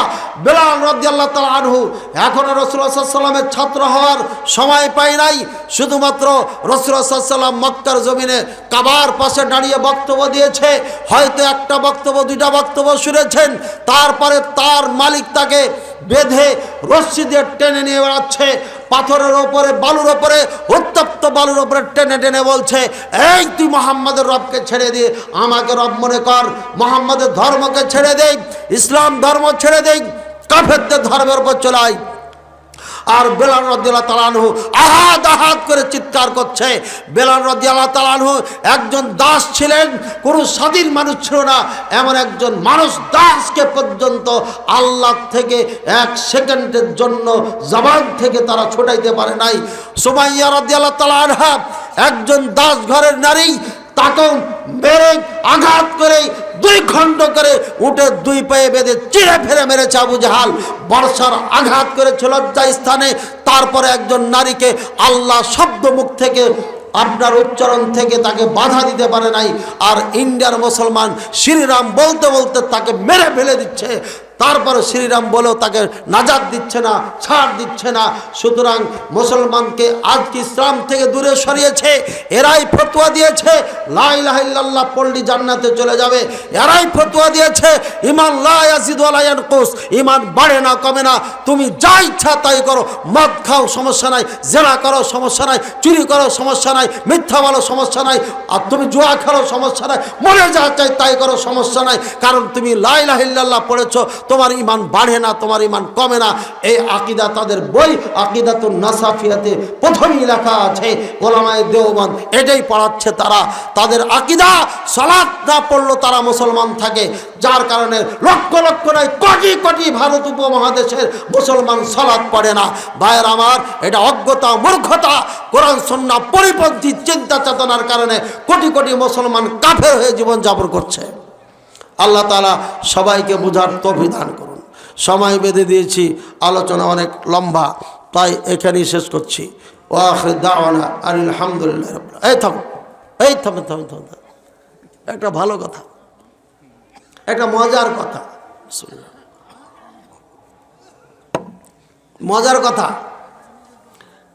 বেলাল রাদিয়াল্লাহু তাআলা আনহু এখনো রাসূলুল্লাহ সাল্লাল্লাহু আলাইহি ওয়াসাল্লামের ছাত্র হওয়ার সময় পায় নাই। শুধুমাত্র রাসূলুল্লাহ সাল্লাল্লাহু আলাইহি ওয়াসাল্লাম মক্কার জমিনে কাবার পাশে দাঁড়িয়ে বক্তব্য দিয়েছে, হয়তো একটা বক্তব্য 2টা বক্তব্য শুনেছেন। তারপরে তার মালিক তাকে বেঁধে রশ্মি দিয়ে টেনে নিয়ে বেড়াচ্ছে, পাথরের ওপরে, বালুর ওপরে, উত্তপ্ত বালুর ওপরে টেনে টেনে বলছে, এই তুই মুহাম্মাদের রবকে ছেড়ে দিয়ে আমাকে রব মনে কর, মুহাম্মাদের ধর্মকে ছেড়ে দে, ইসলাম ধর্ম ছেড়ে দে, কাফেরদের ধর্মের উপর চলে আয়। আর বেলাল রাদিয়াল্লাহু তাআলা আনহু আহাদ আহাদ করে চিৎকার করছে। বেলাল রাদিয়াল্লাহু তাআলা আনহু একজন দাস ছিলেন, কোনো স্বাধীন মানুষ ছিল না। এমন একজন মানুষ দাসকে পর্যন্ত আল্লাহ থেকে 1 সেকেন্ডের জন্য জবান থেকে তারা ছোটাইতে পারে নাই। সুমাইয়া রাদিয়াল্লাহু তাআলা আনহা একজন দাস ঘরের নারী, তাকে মেরে আঘাত করে দুই খণ্ড করে উঠে দুই পায়ে বেঁধে চিড়ে ফেলে মেরেছে আবু জাহাল। বর্ষার আঘাত করেছিল লজ্জা স্থানে। তারপরে একজন নারীকে আল্লাহ শব্দ মুখ থেকে আপনার উচ্চারণ থেকে তাকে বাধা দিতে পারে নাই। আর ইন্ডিয়ার মুসলমান শ্রীরাম বলতে বলতে তাকে মেরে ফেলে দিচ্ছে, তারপরে শ্রীরাম বলেও তাকে নাজাত দিচ্ছে না, ছাড় দিচ্ছে না। সুতরাং মুসলমানকে আজকে ইসলাম থেকে দূরে সরিয়েছে। এরাই ফতোয়া দিয়েছে লা ইলাহা ইল্লাল্লাহ পড়লি জান্নাতে চলে যাবে। এরাই ফতোয়া দিয়েছে ঈমান লা ইয়াজিদু ওয়া লা ইয়ানকুস, ঈমান বাড়ে না কমে না, তুমি যা ইচ্ছা তাই করো। মদ খাও সমস্যা নাই, জেনা করো সমস্যা নাই, চুরি করো সমস্যা নাই, মিথ্যা বলো সমস্যা নাই, আর তুমি জুয়া খেলো সমস্যা নাই, মরে যা চাই তাই করো সমস্যা নাই। কারণ তুমি লা ইলাহা ইল্লাল্লাহ পড়েছো, তোমার ঈমান বাড়ে না, তোমার ঈমান কমে না। এই আকীদা তাদের বই আকীদাতুন নাসাফিয়াতে প্রথমেই লেখা আছে। ওলামায়ে দেওবন্দ এটাই পড়াচ্ছে তারা। তাদের আকীদা সালাত না পড়লেও তারা মুসলমান থাকে, যার কারণে লক্ষ লক্ষ নয় কোটি কোটি ভারত উপমহাদেশের মুসলমান সালাত পড়ে না। ভাইয়ের আমার, এটা অজ্ঞতা, মূর্খতা, কোরআন সুন্নাহ পরিপন্থী চিন্তা চেতনার কারণে কোটি কোটি মুসলমান কাফের হয়ে জীবনযাপন করছে। আল্লাহ তাআলা সবাইকে বোঝার তৌফিক দান করুন। সময় বেঁধে দিয়েছি, আলোচনা অনেক লম্বা, তাই এখানেই শেষ করছি। ওয়া আখির দাওয়ানা আলহামদুলিল্লাহ রাব্বিল আলামিন। এই থামেন থামেন থামেন, একটা ভালো কথা, একটা মজার কথা, মজার কথা।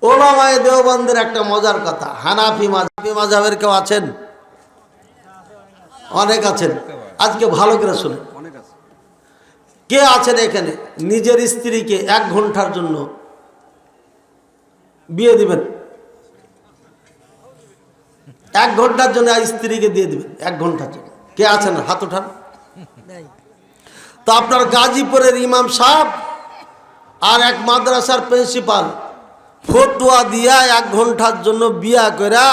ওলামায়ে দেওবন্দের একটা মজার কথা। হানাফি মাযহাবের কেউ আছেন? অনেক আছেন। আজকে ভালো করে শুনেন। কে আছেন এখানে নিজের স্ত্রীকে 1 ঘন্টার জন্য বিয়ে দিবেন? 1 ঘন্টার জন্য স্ত্রীকে দিয়ে দিবেন, 1 ঘন্টার জন্য। কে আছেন? হাত উঠান। তো আপনার গাজীপুরের ইমাম সাহেব আর এক মাদ্রাসার প্রিন্সিপাল ফতোয়া দিয়া 1 ঘন্টার জন্য বিয়া করে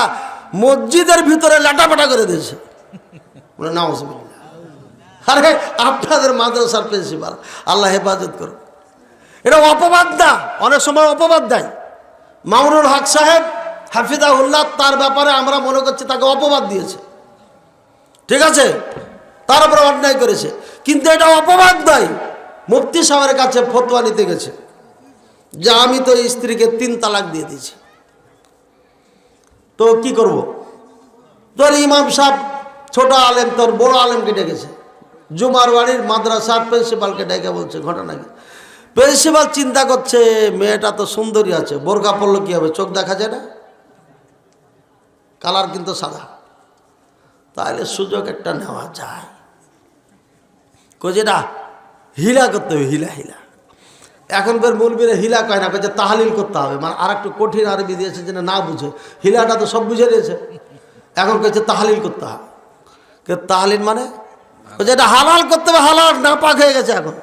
মসজিদের ভিতরে লাটাপাটা করে দিয়েছে। নাউজুবিল্লাহ। আরে আপনাদের মাদ্রাসার প্রিন্সিপাল, আল্লাহ হেফাজত করুন। এটা অপবাদ না, অনেক সময় অপবাদ দেয়। মামুনুল হক সাহেব হাফিজাহুল্লাহ, তার ব্যাপারে আমরা মনে করছি তাকে অপবাদ দিয়েছে, ঠিক আছে, তার উপরে অন্যায় করেছে, কিন্তু এটা অপবাদ নয়। মুফতি সাহেবের কাছে ফতোয়া নিতে গেছে যে আমি তো স্ত্রীকে 3 তালাক দিয়ে দিয়েছি, তো কি করব? তোর ইমাম সাহেব ছোট আলেম তোর বড় আলেমকে ডেকেছে, জুমার বাড়ির মাদ্রাসার প্রিন্সিপালকে ডেকে বলছে ঘটনা কি। প্রিন্সিপাল চিন্তা করছে মেয়েটা তো সুন্দরী আছে, বোরকা পরলে কি হবে, চোখ দেখা যায় না, কালার কিন্তু সাদা, তাহলে সুযোগ একটা নেওয়া যায়। কোজেটা হিলা করতে হবে, হিলা হিলা। এখনকার মৌলবীরা হিলা কয় না, কয়েছে তাহলিল করতে হবে, মানে আর একটু কঠিন আরবি দিয়েছে যেন না বুঝে। হিলাটা তো সব বুঝে দিয়েছে, এখন কয়েছে তাহলিল করতে হবে। তাহলিল মানে যেটা হালাল করতে হবে, হালাল না পাক হয়ে গেছে। এখন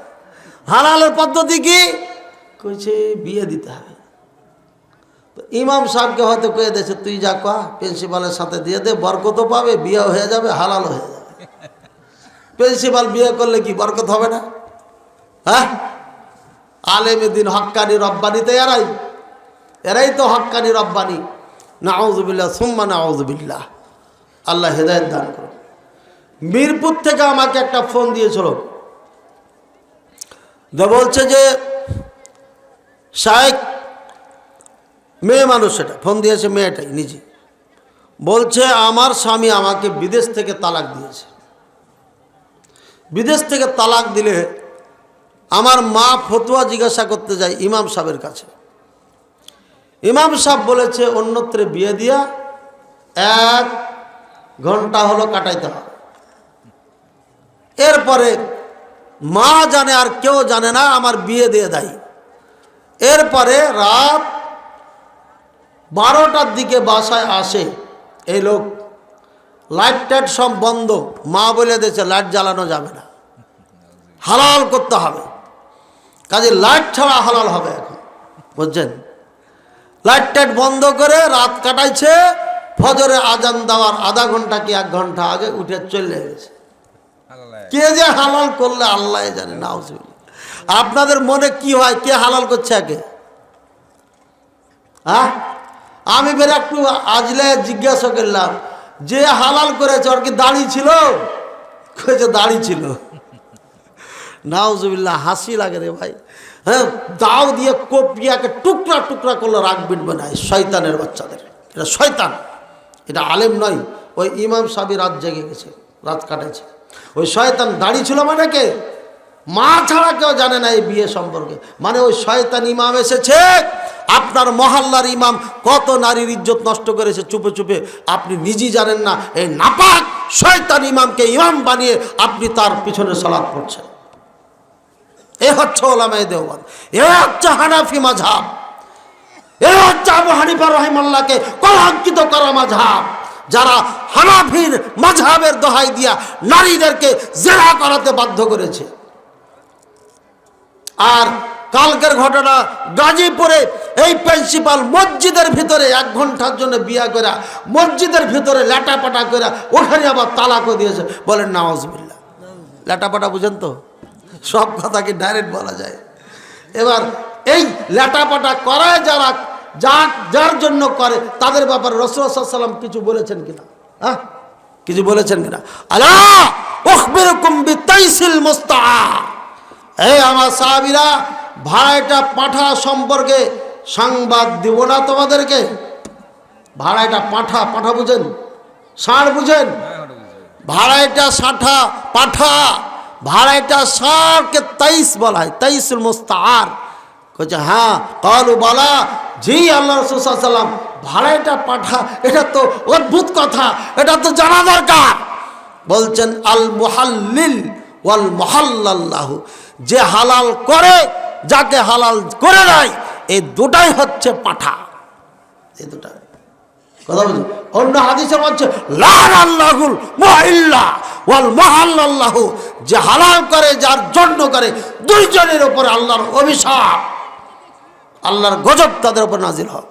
হালালের পদ্ধতি কি কইছে? বিয়ে দিতে হবে। তো ইমাম সাহেবকে হয়তো কয়ে দিয়েছে তুই যা কয়া প্রিন্সিপালের সাথে দিয়ে দে, বরকত পাবে, বিয়ে হয়ে যাবে, হালাল হয়ে যাবে। প্রিন্সিপাল বিয়ে করলে কি বরকত হবে না? হ্যাঁ, আলেমে দিন হক্কানি রব্বানি তো এরাই তো হক্কানি রব্বানি। নাউযুবিল্লাহ সুম্মা নাউযুবিল্লাহ। আল্লাহ হেদায়েত দান করুন। মিরপুর থেকে আমাকে একটা ফোন দিয়েছিল, বলছে যে শায়েখ, মেয়ে মানুষ, সেটা ফোন দিয়েছে মেয়েটাই নিজে, বলছে আমার স্বামী আমাকে বিদেশ থেকে তালাক দিয়েছে। বিদেশ থেকে তালাক দিলে আমার মা ফতোয়া জিজ্ঞাসা করতে যায় ইমাম সাহেবের কাছে। ইমাম সাহেব বলেছে অন্যত্রে বিয়ে দিয়া 1 ঘন্টা হলো কাটাইতে হবে। এরপরে মা জানে আর কেউ জানে না, আমার বিয়ে দিয়ে দেয়। এরপরে রাত 12টার দিকে বাসায় আসে এই লোক, লাইট টাইট সব বন্ধ, মা বলে দিয়েছে লাইট জ্বালানো যাবে না, হালাল করতে হবে, কাজে লাইট ছাড়া হালাল হবে এখন, বুঝছেন? লাইট টাইট বন্ধ করে রাত কাটাইছে। ফজরে আজান দেওয়ার আধা ঘন্টা কি 1 ঘন্টা আগে উঠে চলে গেছে। কে যে হালাল করলে আল্লাহ জানে। নাউজুবিল্লাহ। আপনাদের মনে কি হয়, কে হালাল করছে আগে? হ্যাঁ, আমি বের একটু আজলে জিজ্ঞাসা করলাম যে হালাল করেছে ওর কি দাড়ি ছিল? কয়েছে দাড়ি ছিল। নাউজুবিল্লাহ, হাসি লাগে রে ভাই। হ্যাঁ, দাও দিয়ে কোপিয়াকে টুকরা টুকরা করলে রাখবেন বানায় শয়তানের বাচ্চাদের। এটা শয়তান, এটা আলেম নয়। ওই ইমাম সাহেব রাত জেগে গেছে, রাত কাটেছে। ওই শয়তান দাড়ি ছিল মানে কে? মা ছাড়া কেউ জানে না এই বিয়ে সম্পর্কে। মানে ওই শয়তান ইমাম এসেছে, আপনার মহল্লার ইমাম কত নারীর ইজ্জত নষ্ট করেছে চুপে চুপে, আপনি নিজেই জানেন না। এই নাপাক শয়তান ইমামকে ইমাম বানিয়ে আপনি তার পিছনে সালাত পড়ছেন। এ হচ্ছে ওলামায়ে দেওবন্দ, এ হচ্ছে হানাফি মাযহাব, এ হচ্ছে আবু হানিফা রাহিমাহুল্লাহকে কলঙ্কিত করা মাযহাব, যারা হানাফির মাযহাবের দোহাই দিয়া নারীদেরকে জেনা করাতে বাধ্য করেছে। আর কালকের ঘটনা, গাজীপুরে এই প্রিন্সিপাল মসজিদের ভিতরে 1 ঘন্টার জন্য বিয়া করা, মসজিদের ভিতরে ল্যাটাপাটা করে ওখানে আবার তালাকও দিয়েছে। বলেন নাউজুবিল্লাহ। ল্যাটাপাটা বুঝেন তো? সব কথা কি ডাইরেক্ট বলা যায়? এবার এই ল্যাটাপাটা করায় যারা, যার জন্য করে, তাদের ব্যাপারে রাসূলুল্লাহ সাল্লাল্লাহু আলাইহি ওয়াসাল্লাম কিছু বলেছেন কিনা? হ্যাঁ, কিছু বলেছেন কিনা? আলা উখবিরুকুম বিতাইসিল মুস্তাআর। এই আমার সাহাবীরা, ভাড়াটা পাঠা সম্পর্কে সংবাদ দিব না তোমাদেরকে? ভাড়াটা পাঠা, পাঠা বুঝেন? ষাঁড় বুঝেন? ভাড়াটা ষাঁঠা পাঠা, ভাড়াটা ষাঁড়কে তাইস বলা হয়, তাইসুল মুস্তাআর। কইছে হ্যাঁ, কালু বলা, জি আল্লাহ রাসূল সাল্লাল্লাহু আলাইহি ওয়াসাল্লাম, ভাড়াটা পাঠা, এটা তো অদ্ভুত কথা, এটা তো জানা দরকার। বলছেন আল মুহাল্লিল ওয়াল মুহাল্লাল্লাহু, যে হালাল করে, যাকে হালাল করে নাই, এই দুটাই হচ্ছে পাঠা। এই দুটা কথা বুঝুন। অন্য হাদিসে বলছে লানাল্লাহুল মুহিল্লা ওয়াল মুহাল্লাল্লাহু, যে হালাল করে, যার জন্য করে, দুইজনের উপর আল্লাহর অভিশাপ, আল্লাহর গজব তাদের উপর নাজিল হয়।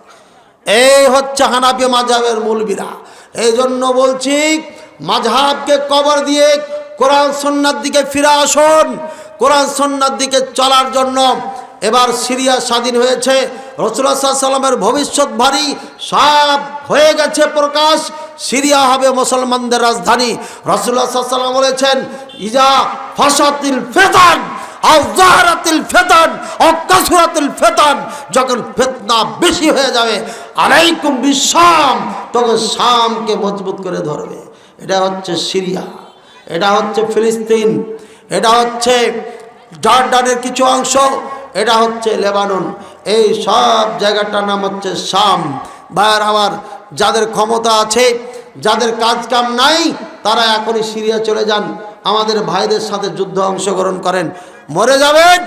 এই হচ্ছে হানাফি মাযহাবের মৌলবীরা। এই জন্য বলছি, মাযহাবকে কবর দিয়ে কোরআন সুন্নাহর দিকে ফিরে আসুন। কোরআন সুন্নাহর দিকে চলার জন্য এবার সিরিয়া স্বাধীন হয়েছে, রাসূলুল্লাহ সাল্লাল্লাহু আলাইহি ওয়াসাল্লামের ভবিষ্যৎবাণী সব হয়ে গেছে প্রকাশ। সিরিয়া হবে মুসলমানদের রাজধানী। রাসূলুল্লাহ সাল্লাল্লাহু আলাইহি ওয়াসাল্লাম বলেছেন, ইজা ফাসাতিল ফিতান আও যাহারাতিল ফিতান আও কাসরাতিল ফিতান, যখন ফিতনা বেশি হয়ে যাবে, আলাইকুম বিশাম, তখন শামকে মজবুত করে ধরবে। এটা হচ্ছে সিরিয়া, এটা হচ্ছে ফিলিস্তিন, এটা হচ্ছে জর্ডানের কিছু অংশ, এটা হচ্ছে লেবানন। এই সব জায়গাটার নাম হচ্ছে শাম। ভাইয়ের আমার, যাদের ক্ষমতা আছে, যাদের কাজ কাম নাই, তারা এখনই সিরিয়া চলে যান, আমাদের ভাইদের সাথে যুদ্ধ অংশগ্রহণ করেন, মরে যাবেন,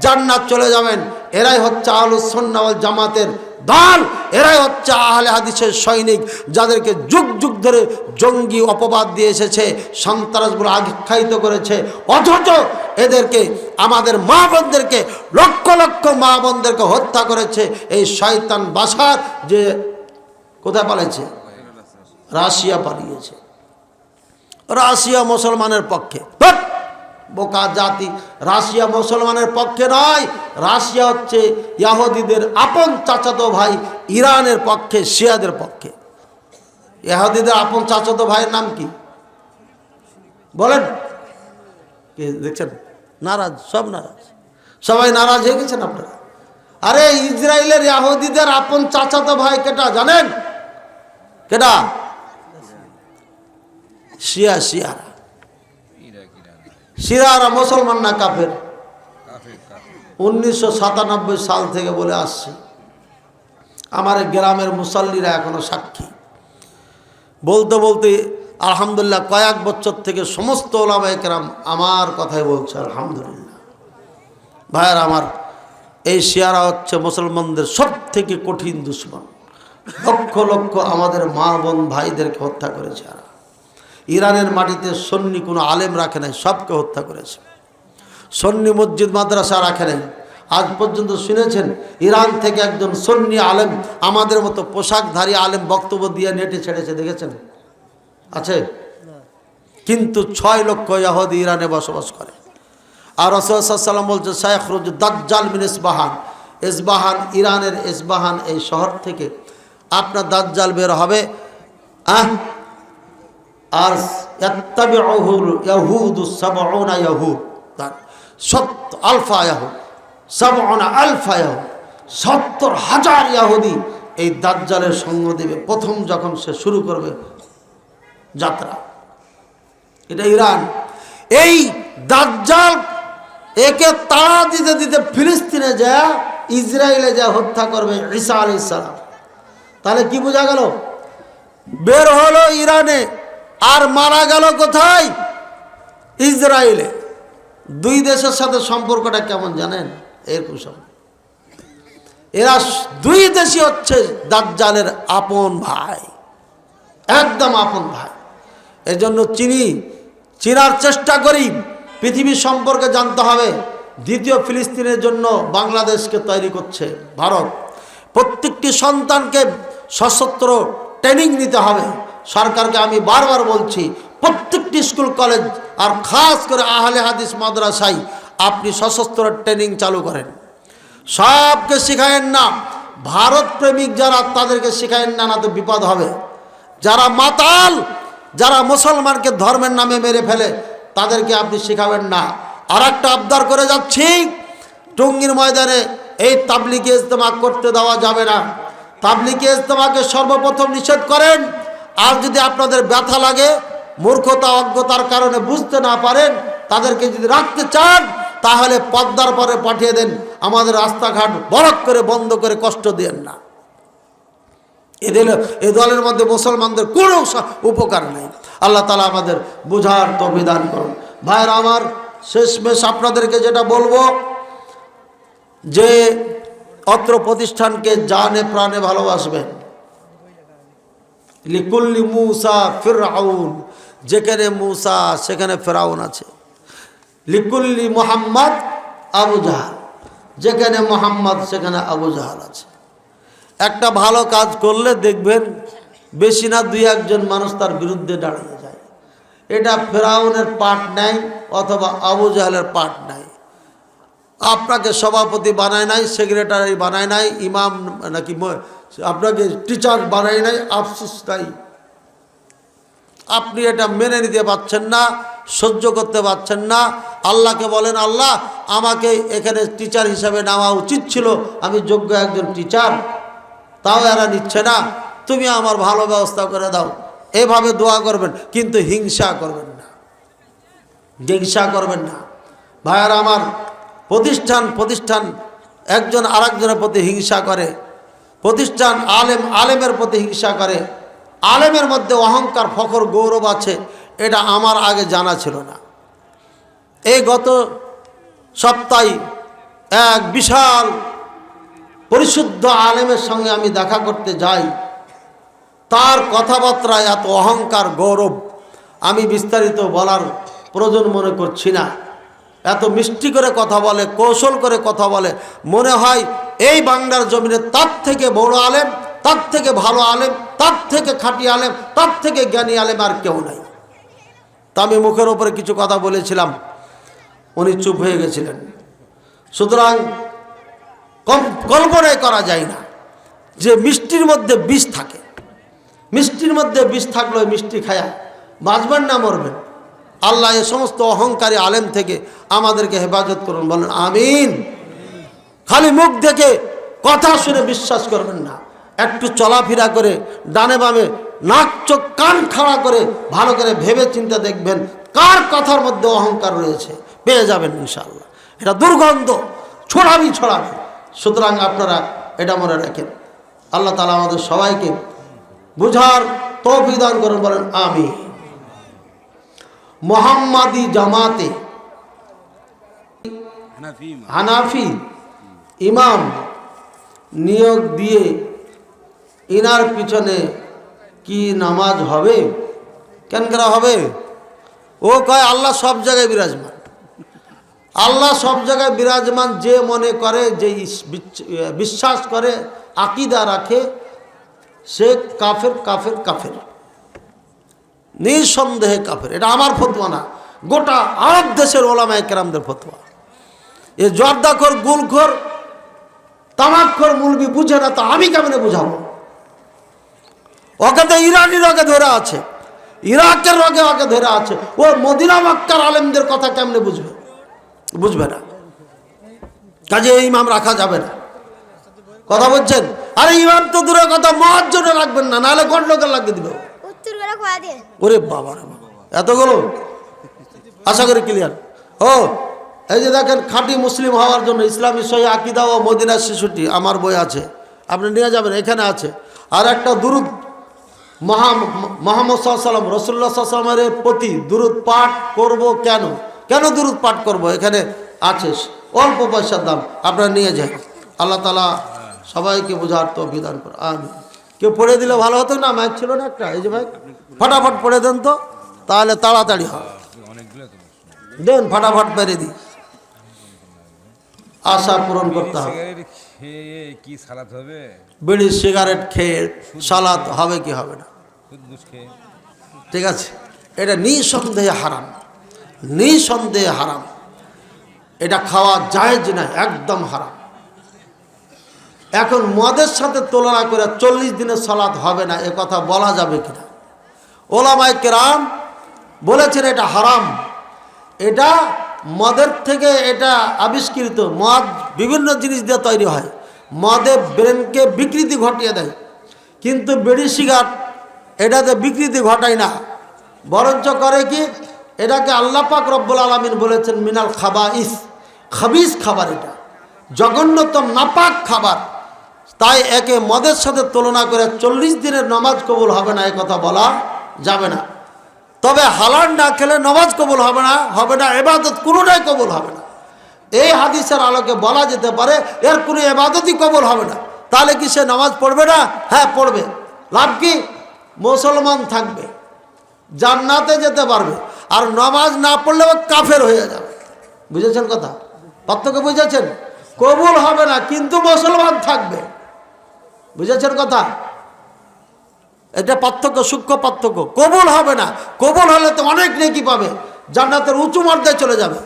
জান্নাত চলে যাবেন। এরাই হচ্ছে আহলুস সুন্নাহ ওয়াল জামাতের দল, এরাই হচ্ছে আহলে হাদিসের সৈনিক, যাদেরকে যুগ যুগ ধরে জঙ্গি অপবাদ দিয়ে এসেছে, সন্ত্রাসগুলো আখ্যায়িত করেছে। অথচ এদেরকে, আমাদের মা বোনদেরকে, লক্ষ লক্ষ মা বোনদেরকে হত্যা করেছে এই শয়তান বাশার। যে কোথায় পালিয়েছে? রাশিয়া পালিয়েছে। রাশিয়া মুসলমানের পক্ষে, বোকা জাতি। রাশিয়া মুসলমানের পক্ষে নয়, রাশিয়া হচ্ছে ইহুদিদের আপন চাচাতো ভাই, ইরানের পক্ষে, শিয়াদের পক্ষে। ইহুদিদের আপন চাচাতো ভাইয়ের নাম কি বলেন? কে দেখছেন? নারাজ, সব নারাজ, সবাই নারাজ হয়ে গেছেন আপনারা। আরে ইসরায়েলের ইহুদিদের আপন চাচাতো ভাই কেটা জানেন? কেটা? শিয়া। শিয়ারা, শিয়ারা মুসলমান না কাফের? 1997 সাল থেকে বলে আসছি, আমার গ্রামের মুসল্লিরা এখনো সাক্ষী। বলতে বলতে আলহামদুলিল্লাহ কয়েক বছর থেকে সমস্ত ওলামায়ে কেরাম আমার কথাই বলছে আলহামদুলিল্লাহ। ভাইয়ার আমার, এই শিয়ারা হচ্ছে মুসলমানদের সব থেকে কঠিন দুশমন। লক্ষ লক্ষ আমাদের মা বোন ভাইদেরকে হত্যা করেছে। ইরানের মাটিতে সুন্নি কোনো আলেম রাখে নাই, সবকে হত্যা করেছে। সুন্নি মসজিদ মাদ্রাসা রাখে নাই। আজ পর্যন্ত শুনেছেন ইরান থেকে একজন সুন্নি আলেম, আমাদের মতো পোশাকধারী আলেম বক্তব্য দিয়ে নেটে ছেড়েছে? দেখেছেন? আছে? কিন্তু 6 লক্ষ ইহুদি ইরানে বসবাস করে। আর রাসূলুল্লাহ সাল্লাল্লাহু আলাইহি ওয়াসাল্লাম বলছে, সায়াখরুজ দাজ্জাল মিন ইসবাহান, ইসবাহান, ইরানের ইসবাহান এই শহর থেকে আপনার দাজ্জাল বের হবে। আর ইয়াত্তাবিউহুল ইয়াহুদু 70 ইয়াহুদ, 70,000 ইয়াহুদি এই দাজ্জালের সঙ্গ দেবে প্রথম যখন সে শুরু করবে যাত্রা। এটা ইরান। এই দাজ্জাল একে তাড়া দিতে দিতে ফিলিস্তিনে যায়, ইসরায়েলে যা হত্যা করবে ঈসা আলাইহিস সালাম। তাহলে কি বোঝা গেল? বের হলো ইরানে আর মারা গেল কোথায়? ইসরায়েলে। দুই দেশের সাথে সম্পর্কটা কেমন জানেন? এরকম সম্পর্ক। এরা দুই দেশই হচ্ছে দাজ্জালের আপন ভাই, একদম আপন ভাই। এর জন্য চিনার চেষ্টা করি, পৃথিবীর সম্পর্কে জানতে হবে। দ্বিতীয় ফিলিস্তিনের জন্য বাংলাদেশকে তৈরি করছে ভারত। প্রত্যেকটি সন্তানকে সশস্ত্র ট্রেনিং নিতে হবে। সরকারকে আমি বারবার বলছি, প্রত্যেকটি স্কুল কলেজ আর খাস করে আহলে হাদিস মাদ্রাসায় আপনি সশস্ত্র ট্রেনিং চালু করেন। সবকে শিখায়েন না, ভারত প্রেমিক যারা তাদেরকে শিখায়েন না, না তো বিপদ হবে। যারা মাতাল, যারা মুসলমানকে ধর্মের নামে মেরে ফেলে তাদেরকে আপনি শিখাবেন না। আর একটা আবদার করে যাচ্ছি, টঙ্গীর ময়দানে এই তাবলিগে ইজতেমা করতে দেওয়া যাবে না। তাবলিগে ইজতেমাকে সর্বপ্রথম নিষেধ করেন। আর যদি আপনাদের ব্যথা লাগে, মূর্খতা অজ্ঞতার কারণে বুঝতে না পারেন, তাদেরকে যদি রাখতে চান তাহলে পদ্মার পরে পাঠিয়ে দেন। আমাদের রাস্তাঘাট বরক করে বন্ধ করে কষ্ট দিয়েন না। এ দলের মধ্যে মুসলমানদের কোনো উপকার নেই। আল্লাহ তাআলা আমাদের বুঝার তৌফিক দান করুন। ভাইরা আমার, শেষমেশ আপনাদেরকে যেটা বলবো যে অত্র প্রতিষ্ঠানকে জানে প্রাণে ভালোবাসবেন। লিকুল্লি মূসা ফিরআউন, যেখানে মূসা সেখানে ফেরাউন আছে। লিকুল্লি মুহাম্মদ আবু জাহাল, যেখানে মুহাম্মদ সেখানে আবু জাহাল আছে। একটা ভালো কাজ করলে দেখবেন বেশি না দুই একজন মানুষ তার বিরুদ্ধে দাঁড়িয়ে যায়। এটা ফেরাউনের পাঠ নাই অথবা আবু জাহালের পাঠ নাই। আপনাকে সভাপতি বানায় নাই, সেক্রেটারি বানায় নাই, ইমাম নাকি আপনাকে টিচার বানায় নাই, আফসোস নাই। আপনি এটা মেনে নিতে পারছেন না, সহ্য করতে পারছেন না। আল্লাহকে বলেন, আল্লাহ আমাকে এখানে টিচার হিসাবে নেওয়া উচিত ছিল, আমি যোগ্য একজন টিচার, তাও এরা নিচ্ছে না, তুমি আমার ভালো ব্যবস্থা করে দাও। এভাবে দোয়া করবেন, কিন্তু হিংসা করবেন না, হিংসা করবেন না। ভাইয়ারা আমার, প্রতিষ্ঠান একজন আরেকজনের প্রতি হিংসা করে, প্রতিষ্ঠান আলেমের প্রতি হিংসা করে। আলেমের মধ্যে অহংকার, ফখর, গৌরব আছে, এটা আমার আগে জানা ছিল না। এই গত সপ্তাহে এক বিশাল পরিশুদ্ধ আলেমের সঙ্গে আমি দেখা করতে যাই। তার কথাবার্তায় এত অহংকার, গৌরব, আমি বিস্তারিত বলার প্রয়োজন মনে করছি না। এত মিষ্টি করে কথা বলে, কৌশল করে কথা বলে, মনে হয় এই বাংলার জমিনে তার থেকে বড় আলেম, তার থেকে ভালো আলেম, তার থেকে খাঁটি আলেম, তার থেকে জ্ঞানী আলেম আর কেউ নাই। তা আমি মুখের ওপরে কিছু কথা বলেছিলাম, উনি চুপ হয়ে গেছিলেন। সুতরাং কল্পনাই করা যায় না যে মিষ্টির মধ্যে বিষ থাকে। মিষ্টির মধ্যে বিষ থাকলে মিষ্টি খায়া বাঁচবেন না মরবেন। আল্লাহ এ সমস্ত অহংকারী আলেম থেকে আমাদেরকে হেফাজত করুন, বলেন আমিন। খালি মুখ দেখে কথা শুনে বিশ্বাস করবেন না, একটু চলাফেরা করে ডানে বামে নাক চোখ কান খাড়া করে ভালো করে ভেবে চিন্তা দেখবেন কার কথার মধ্যে অহংকার রয়েছে, পেয়ে যাবেন ইনশাআল্লাহ। এটা দুর্গন্ধ ছড়াবি। সুতরাং আপনারা এটা মনে রাখেন। আল্লাহ তাআলা আমাদের সবাইকে বুঝার তৌফিক দান করুন, বলেন আমিন। মোহাম্মদী জামাতে হানাফি ইমাম নিয়োগ দিয়ে ইনার পিছনে কি নামাজ হবে? কেন করা হবে? ও কয় আল্লাহ সব জায়গায় বিরাজমান। আল্লাহ সব জায়গায় বিরাজমান যে মনে করে, যে বিশ্বাস করে, আকীদা রাখে, সে কাফের, কাফের, কাফের, নিঃসন্দেহে কাফের। এটা আমার ফতোয়া না, গোটা আরব দেশের ওলামায়ে কেরামদের ফতোয়া। এ জর্দাখোর, গুলখোর, তামাকখোর মুলবি বুঝে না, তা আমি কেমনে বুঝাবো? ওকে তো ইরানির ওকে ধরে আছে, ইরাকের রগে রগে ধরে আছে, ও মদিনা মক্কার আলেমদের কথা কেমনে বুঝবে? বুঝবে না। কাজে ইমাম রাখা যাবে না। কথা বলছেন? আরে ইমাম তো দূরের কথা, মুয়াজ্জিনও রাখবেন না, নাহলে গন্ডগোল লাগিয়ে দিবে। ওরে বাবা রে বাবা, এতগুলো আশা করি ক্লিয়ার। ও এই যে দেখেন, খাঁটি মুসলিম হওয়ার জন্য ইসলামী সহি আকীদা ও মদিনার শিশুটি আমার বই আছে, আপনি নিয়ে যাবেন, এখানে আছে। আর একটা দুরূদ মুহাম্মদ সাল্লাল্লাহু আলাইহি ওয়াসাল্লাম, রাসূলুল্লাহ সাল্লাল্লাহু আলাইহি ওয়াসাল্লামের প্রতি দুরূদ পাঠ করব কেন, কেন দুরূদ পাঠ করব, এখানে আছে, অল্প পয়সার দাম, আপনারা নিয়ে যান। আল্লাহ তাআলা সবাইকে বোঝার তৌফিক দান করুন, আমিন। কেউ পড়ে দিলে ভালো হতো না? মাইক ছিল না একটা, এই যে ভাই, ফটাফট পড়ে দেন তো, তাহলে তাড়াতাড়ি হয়। দেন ফটাফট পেরে দিই, আশা পূরণ করতে হবে। কি সালাত হবে? বিড়ি সিগারেট খেয়ে সালাত হবে কি হবে না? ঠিক আছে, এটা নিঃসন্দেহে হারাম, নিঃসন্দেহে হারাম। এটা খাওয়া জায়েজ না, একদম হারাম। এখন মদের সাথে তুলনা করে 40 দিনের সালাত হবে না, এ কথা বলা যাবে কিনা? ওলামায়ে কেরাম বলেছেন এটা হারাম। এটা মদের থেকে এটা আবিষ্কৃত, মদ বিভিন্ন জিনিস দিয়ে তৈরি হয়, মদে ব্রেনকে বিকৃতি ঘটিয়ে দেয়, কিন্তু বিড়ি সিগারেট এটাতে বিকৃতি ঘটায় না, বরঞ্চ করে কি, এটাকে আল্লাহ পাক রব্বুল আলামিন বলেছেন মিনাল খাবাইস, খাবিস খাবার, এটা জঘন্যতম নাপাক খাবার। তাই একে মদের সাথে তুলনা করে 40 দিনের নামাজ কবুল হবে না, এ কথা বলা যাবে না। তবে হালাল না খেলে নামাজ কবুল হবে না, হবে না, ইবাদত কোনোটাই কবুল হবে না। এই হাদিসের আলোকে বলা যেতে পারে এর কোনো ইবাদতই কবুল হবে না। তাহলে কি সে নামাজ পড়বে না? হ্যাঁ পড়বে। লাভ কি? মুসলমান থাকবে, জান্নাতে যেতে পারবে। আর নামাজ না পড়লেও কাফের হয়ে যাবে। বুঝেছেন কথা? পার্থক্য বুঝেছেন? কবুল হবে না কিন্তু মুসলমান থাকবে। বুঝেছেন কথা? এটা পার্থক্য, সূক্ষ্ম পার্থক্য। কবুল হবে না, কবুল হলে তো অনেক নেকি পাবে, জান্নাতের উঁচু মর্যাদায় চলে যাবে।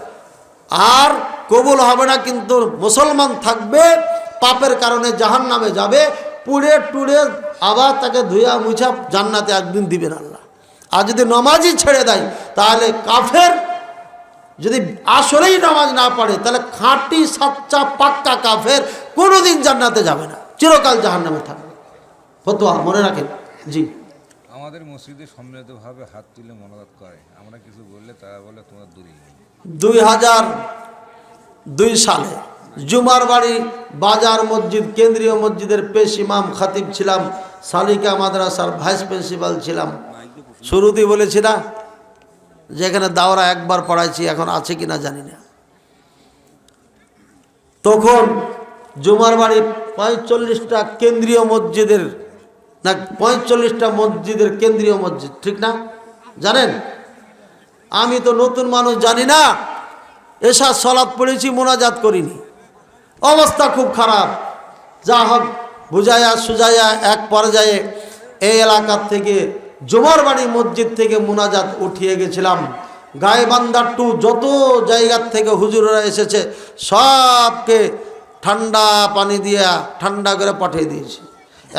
আর কবুল হবে না কিন্তু মুসলমান থাকবে, পাপের কারণে জাহান্নামে যাবে, পুড়ে টুড়ে আবার তাকে ধুয়া মুছা জান্নাতে একদিন দিবেন আল্লাহ। আর যদি নামাজই ছেড়ে দেয় তাহলে কাফের, যদি আসলেই নামাজ না পড়ে তাহলে খাঁটি সাচ্চা পাক্কা কাফের, কোনোদিন জান্নাতে যাবে না, চিরকাল জাহান্নামে থাকবে। ফতোয়া মনে রাখেন। জি, আমাদের মসজিদে সম্মিলিতভাবে হাত তুলে মোনাজাত করে, আমরা কিছু বললে তারা বলে তোমার দূরে। 2002 সালে জুমার বাড়ি বাজার মসজিদ কেন্দ্রীয় মসজিদের পেশ ইমাম খাতিব ছিলাম, সালিকা মাদ্রাসার ভাইস প্রিন্সিপাল ছিলাম। শুরুতেই বলেছি না যে এখানে দাওরা একবার পড়াইছি, এখন আছে কিনা জানি না। তখন জুমার বাড়ি 45টা কেন্দ্রীয় মসজিদের, না 45টা মসজিদের কেন্দ্রীয় মসজিদ, ঠিক না? জানেন, আমি তো নতুন মানুষ, জানি না। এশার সালাত পড়েছি, মোনাজাত করিনি, অবস্থা খুব খারাপ। যা হোক বুঝাইয়া সুজাইয়া এক পর্যায়ে এই এলাকার থেকে জুমার বাড়ি মসজিদ থেকে মোনাজাত উঠিয়ে গেছিলাম। গাইবান্ধার টু যত জায়গার থেকে হুজুররা এসেছে সবকে ঠান্ডা পানি দিয়া ঠান্ডা করে পাঠিয়ে দিয়েছি।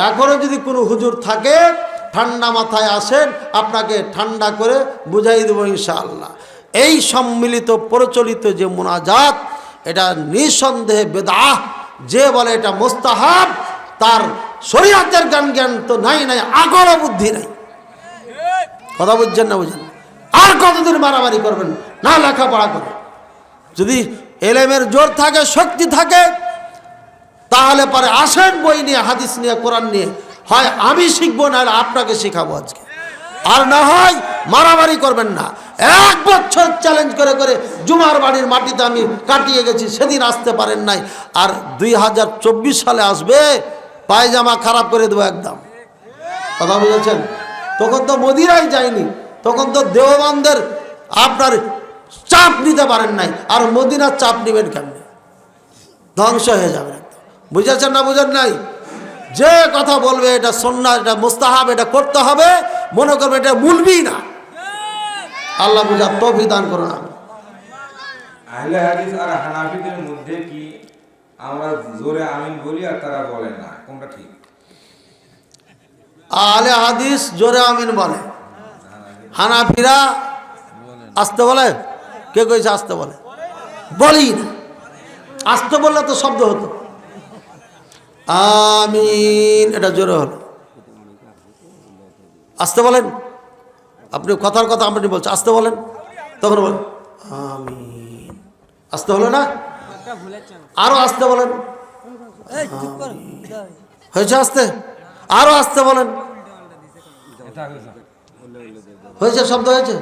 এখনও যদি কোনো হুজুর থাকে ঠান্ডা মাথায় আসেন, আপনাকে ঠান্ডা করে বুঝাই দেবো ইনশাআল্লাহ। এই সম্মিলিত প্রচলিত যে মোনাজাত, এটা নিঃসন্দেহে বেদাহ। যে বলে এটা মুস্তাহাব তার শরীয়তের জ্ঞান তো নাই, আগর বুদ্ধি নাই। কথা বুঝছেন না? বুঝেন? আর কতদিন মারামারি করবেন না? লেখাপড়া করে যদি এলেমের জোর থাকে, শক্তি থাকে, তাহলে পরে আসেন বই নিয়ে, হাদিস নিয়ে, কোরআন নিয়ে, হয় আমি শিখবো না আপনাকে শেখাবো আজকে। আর না হয় মারামারি করবেন না। 1 বছর চ্যালেঞ্জ করে করে জুমার বাড়ির মাটিতে আমি কাটিয়ে গেছি, সেদিন আসতে পারেন নাই। আর 2024 সালে আসবে, পায়জামা খারাপ করে দেবো একদম। কথা বুঝেছেন? তখন তো মদিনায় যায়নি, তখন তো দেওবন্দের আপনার চাপ নিতে পারেন নাই, আর মদিনার চাপ নেবেন কেমনে? ধ্বংস হয়ে যাবে। বুঝেছেন না? বুঝেন নাই? যে কথা বলবে এটা সুন্নাহ, এটা মুস্তাহাব, এটা করতে হবে, মনে করবে এটা মুলবি না। আল্লাহ বুঝার তৌফিক দান করুন। আহলে হাদিস আর হানাফিদের মধ্যে কি আমরা জোরে আমিন বলি আর তারা বলে না, কোনটা ঠিক? আহলে হাদিস জোরে আমিন বলে, হানাফিরা আসতে বলে, কে কইছে আসতে বলে? বলি না, আসতে বললে তো শব্দ হতো। আমিন, এটা জোরে হলো। আসতে বলেন, আপনি কথার কথা আপনি বলছেন, আসতে বলেন, তখন বলেন আমিন। আসতে হলো না? আরো আসতে বলেন, হয়েছে আসতে, আরো আসতে বলেন, হয়েছে, শব্দ হয়েছে,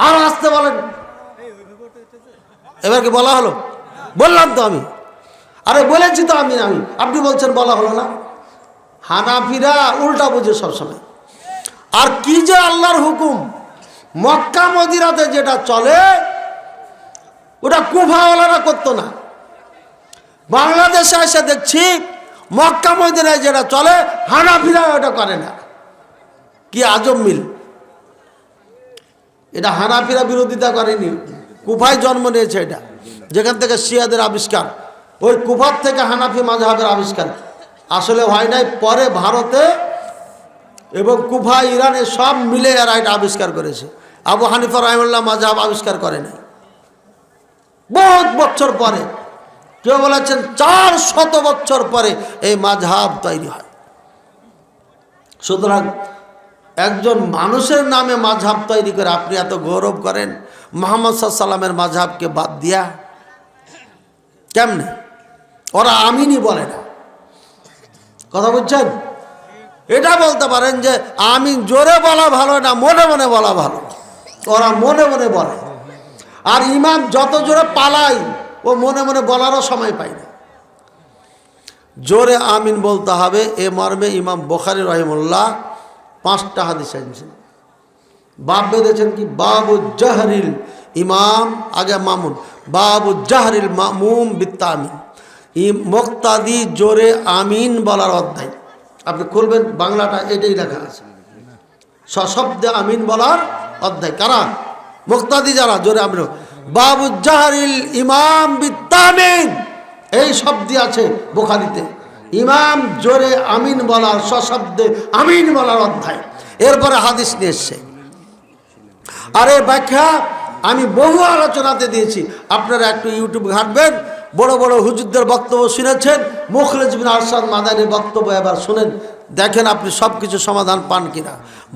আরো আসতে বলেন। এবার কি বলা হলো? বললাম তো আমি, আরে বলেছি তো আমি, আপনি বলছেন বলা হলো না। হানাফিরা উল্টা বুঝে সবসময়। আর কি যে আল্লাহর হুকুম, মক্কা মদিনাতে যেটা চলে ওটা কুফাওয়ালারা করতো না। বাংলাদেশে এসে দেখছি মক্কা মদিনায় যেটা চলে হানাফিরা ওটা করে না। কি আজব মিল! এটা হানাফিরা বিরোধিতা করেনি, কুফায় জন্ম নিয়েছে এটা, যেখান থেকে শিয়াদের আবিষ্কার। ওই কুফার থেকে হানাফি মাযহাবের আবিষ্কার আসলে হয় নাই, পরে ভারতে এবং কুফা ইরানে সব মিলে এরা এটা আবিষ্কার করেছে। আবু হানিফা রাহিমাহুল্লাহ মাযহাব আবিষ্কার করে নাই, বহুত বছর পরে, কেউ বলেছেন 400 বছর পরে এই মাযহাব তৈরি হয়। সুতরাং একজন মানুষের নামে মাযহাব তৈরি করে আপনি এত গৌরব করেন, মুহাম্মদ সাল্লাল্লাহু আলাইহি ওয়াসাল্লামের মাযহাবকে বাদ দিয়া কেমনে? ওরা আমিনই বলে না, কথা বুঝছেন? এটা বলতে পারেন যে আমিন জোরে বলা ভালো না মনে মনে বলা ভালো, ওরা মনে মনে বলে। আর ইমাম যত জোরে পালাই ও মনে মনে বলারও সময় পায় না। জোরে আমিন বলতে হবে, এ মর্মে ইমাম বুখারী রাহিমাহুল্লাহ 5টা হাদিস এনেছেন। বাব বেঁধেছেন কি? বাবু জাহরিল ইমাম, আগে মামুন, বাবু জাহরিল মামুম বিত্তামিন, মুক্তাদি জোরে আমিন বলার অধ্যায়। আপনি খুলবেন বাংলাটা, এটাই লেখা আছে, সশব্দে আমিন বলার অধ্যায়। কারা? মুক্তাদি যারা জোরে আমিন। বাবু জাহরিল ইমাম বিত্তামিন, এই শব্দই আছে বুখারীতে, ইমাম জোরে আমিন বলার, সশব্দে আমিন বলার অধ্যায়। এরপরে হাদিস নিয়ে এসছে। আর এর ব্যাখ্যা আমি বহু আলোচনাতে দিয়েছি, আপনারা একটু ইউটিউব ঘাঁটবেন, বড় বড় হুজুরদের বক্তব্য শুনেছেন, মুখলেস বিন আরশাদ মাদানির বক্তব্য এবার শুনেন, দেখেন আপনি সব কিছু সমাধান পান কিনা।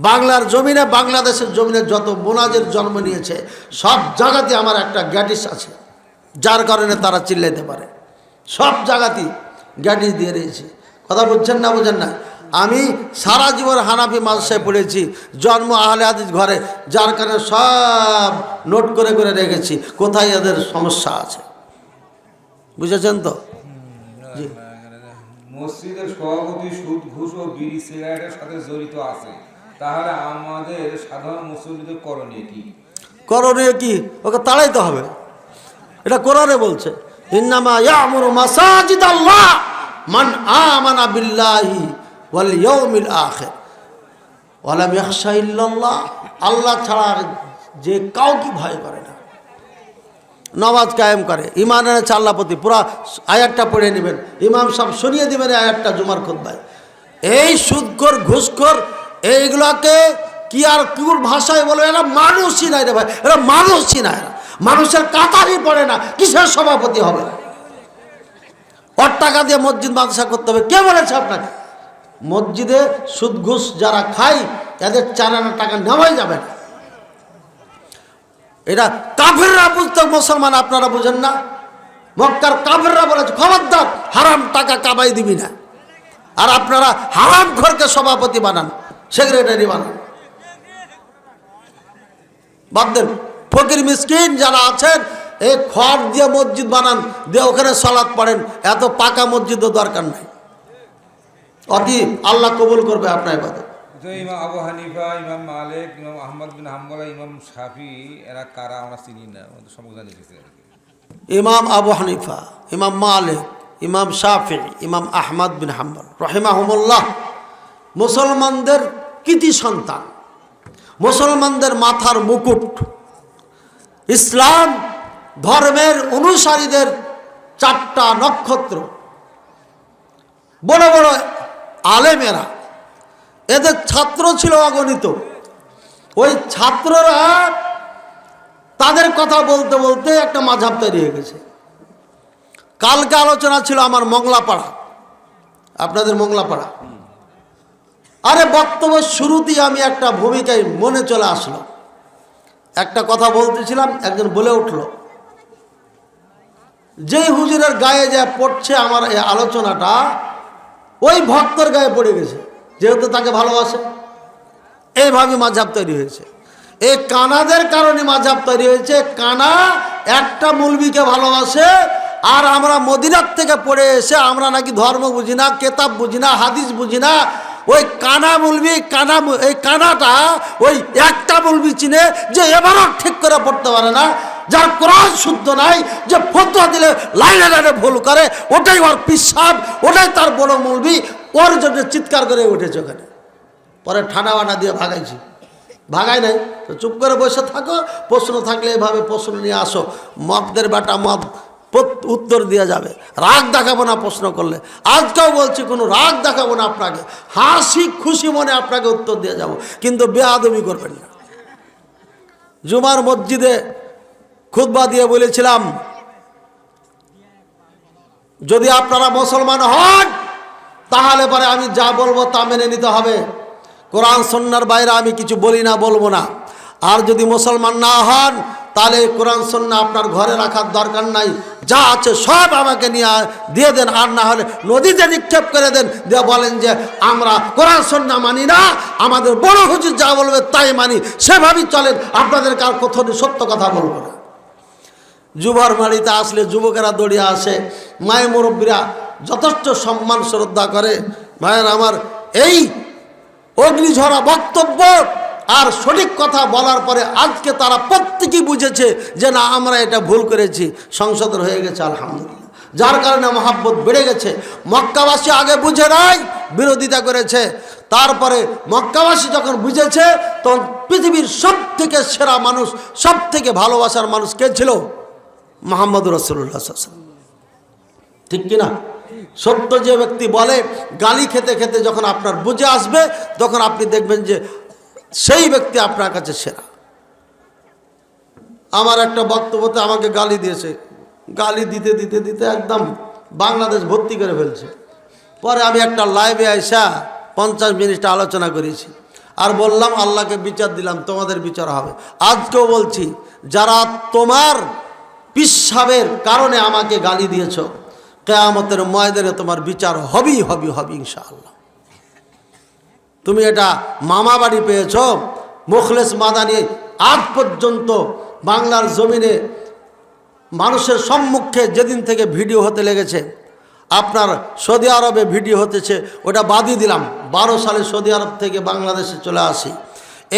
বাংলার জমিনে, বাংলাদেশের জমিনে যত মোনাজের জন্ম নিয়েছে সব জায়গাতে আমার একটা গ্যাটিস আছে, যার কারণে তারা চিল্লাইতে পারে। সব জায়গাতেই গ্যাটিস দিয়ে রয়েছে, কথা বুঝছেন না? বুঝেন না? আমি সারা জীবন হানাফি মাদ্রাসায় পড়েছি, জন্ম আহলে হাদিস ঘরে, যার কারণে সব নোট করে করে রেখেছি কোথায় এদের সমস্যা আছে। বুঝেছেন তো? জি। মসজিদের সভাপতি সুদ, ঘুষ ও বিড়ি সিগারেটের সাথে জড়িত আছে, তাহলে আমাদের সাধারণ মুসল্লিদের করণীয় কি? করণীয় কি? ওকে তাড়াইতে হবে। এটা কোরআনে বলছে, ইন্নামা ইয়ামুরু মাসাজিদাল্লাহ মান আমানা বিল্লাহি ওয়াল ইয়াউমিল আখির ওয়া লাম ইয়াখশা ইল্লাল্লাহ। আল্লাহ ছাড়া যে কাউকে ভয় করে না, নামাজ কায়েম করে, ঈমান এনেছে আল্লাহর প্রতি, পুরা আয়াতটা পড়ে নেবেন, ইমাম সাহেব শুনিয়ে দিবেন এই আয়াতটা জুমার খুতবায়। এই সুদখোর, ঘুষখোর, এইগুলোকে কি আর কিউর ভাষায় বলবে, এরা মানুষই নাই রে ভাই, এরা মানুষই না, এরা মানুষের কাতারই পড়ে না, কিসের সভাপতি হবে? ওর টাকা দিয়ে মসজিদ মাদ্রাসা করতে হবে, কে বলেছে আপনাকে? মসজিদে সুদ ঘুষ যারা খায় এদের 4 আনা টাকা নেওয়াই যাবে না। এটা কাফেররা বুঝতো, মুসলমান আপনারা বুঝেন না? মক্কার কাফেররা বলেছে খবরদার হারাম টাকা কামাই দিবি না, আর আপনারা হারাম ঘরকে সভাপতি বানান, সেক্রেটারি বানান। বাদ দেন, ফকির মিসকিন যারা আছেন এই খড় দিয়ে মসজিদ বানান, দিয়ে ওখানে সালাত পড়েন, এত পাকা মসজিদও দরকার নাই, অতি আল্লাহ কবুল করবে আপনার ইবাদত। ইমাম আবু হানিফা, ইমাম মালিক, ইমাম আহমদ বিন হাম্বল, ইমাম শাফি, এরা কারা আমরা চিনি না, আমাদের সম্পর্কে জানি গেছে। ইমাম আবু হানিফা, ইমাম মালিক, ইমাম শাফি, ইমাম আহমদ বিন হাম্বল রাহিমাহুমুল্লাহ মুসলমানদের কৃতি সন্তান, মুসলমানদের মাথার মুকুট, ইসলাম ধর্মের অনুসারীদের 4টা নক্ষত্র, বড় বড় আলেমেরা, এদের ছাত্র ছিল অগণিত। ওই ছাত্ররা তাদের কথা বলতে বলতে একটা মাঝহাব তৈরি হয়ে গেছে। কালকে আলোচনা ছিল আমার মংলাপাড়া, আপনাদের মংলাপাড়া। আরে বক্তব্য শুরুতেই আমি একটা ভূমিকায় মনে চলে আসলো, একটা কথা বলতেছিলাম, একজন বলে উঠল, যেই হুজুরের গায়ে যা পড়ছে আমার এই আলোচনাটা ওই ভক্তর গায়ে পড়ে গেছে, যেহেতু তাকে ভালোবাসে। এইভাবে মাঝহাব তৈরি হয়েছে। এই কানাদের কারণে মাঝহাব তৈরি হয়েছে। কানা একটা মৌলবীকে ভালোবাসে, আর আমরা মদিনার থেকে পড়ে এসে আমরা নাকি ধর্ম বুঝি না, কেতাব বুঝি না, হাদিস বুঝি না। ওই কানা মৌলবী, এই কানাটা ওই একটা মৌলবী চিনে যে এবারও ঠিক করে পড়তে পারে না, যার কোরআন শুদ্ধ নাই, যে ফতোয়া দিলে লাইনে লাইনে ভুল করে, ওটাই ওর পিসাব, ওটাই তার বড় মৌলবী। ওর জন্য চিৎকার করে উঠেছে ওখানে। পরে ঠান্ডা বানা দিয়ে ভাগাইছি, ভাগাই নাই তো চুপ করে বসে থাকো। প্রশ্ন থাকলে এভাবে প্রশ্ন নিয়ে আসো, মদদের বেটা মদ উত্তর দেওয়া যাবে। রাগ দেখাবো না প্রশ্ন করলে, আজকেও বলছি কোনো রাগ দেখাবো না আপনাকে, হাসি খুশি মনে আপনাকে উত্তর দিয়ে যাব, কিন্তু বেয়াদবি করবেন না। জুমার মসজিদে খুতবা দিয়ে বলেছিলাম, যদি আপনারা মুসলমান হন তাহলে পরে আমি যা বলবো তা মেনে নিতে হবে। কোরআন সুন্নাহর বাইরে আমি কিছু বলি না, বলবো না। আর যদি মুসলমান না হন তাহলে কোরআন সুন্নাহ আপনার ঘরে রাখার দরকার নাই, যা আছে সব আমাকে নিয়ে দিয়ে দেন, আর না হলে নদীতে নিক্ষেপ করে দেন, দিয়ে বলেন যে আমরা কোরআন সুন্নাহ মানি না, আমাদের বড় হুজুর যা বলবে তাই মানি, সেভাবেই চলেন, আপনাদের কার কোথাও সত্য কথা বলবো না। যুবর বাড়িতে আসলে যুবকেরা দৌড়িয়ে আসে, মায়ের মুরব্বীরা যথেষ্ট সম্মান শ্রদ্ধা করে। ভাইয়ের আমার, এই অগ্নিঝরা বক্তব্য আর সঠিক কথা বলার পরে আজকে তারা প্রত্যেকেই বুঝেছে যে না, আমরা এটা ভুল করেছি, সংশোধন হয়ে গেছে আলহামদুলিল্লাহ, যার কারণে মহাব্বত বেড়ে গেছে। মক্কাবাসী আগে বুঝে নাই, বিরোধিতা করেছে, তারপরে মক্কাবাসী যখন বুঝেছে তখন পৃথিবীর সব থেকে সেরা মানুষ, সব থেকে ভালোবাসার মানুষ কে ছিল? মুহাম্মদুর রাসূলুল্লাহ সাল্লাল্লাহু আলাইহি ওয়াসাল্লাম। ঠিক কিনা? সত্য যে ব্যক্তি বলে, গালি খেতে খেতে যখন আপনার বুঝে আসবে তখন আপনি দেখবেন যে সেই ব্যক্তি আপনার কাছে সেরা। আমার একটা বক্তব্যতে আমাকে গালি দিয়েছে, গালি দিতে দিতে দিতে একদম বাংলাদেশ ভর্তি করে ফেলছে। পরে আমি একটা লাইভে আইসা 50 মিনিট আলোচনা করেছি, আর বললাম আল্লাহকে বিচার দিলাম, তোমাদের বিচার হবে। আজকেও বলছি, যারা তোমার পিসাবের কারণে আমাকে গালি দিয়েছ, কিয়ামতের ময়দানে তোমার বিচার হবেই হবে ইনশাআল্লাহ। তুমি এটা মামা বাড়ি পেয়েছ। মুখলেস মাদানী আজ পর্যন্ত বাংলার জমিনে মানুষের সম্মুখে যেদিন থেকে ভিডিও হতে লেগেছে, আপনার সৌদি আরবে ভিডিও হতেছে, ওটা বাদই দিলাম। 12 সালে সৌদি আরব থেকে বাংলাদেশে চলে আসি,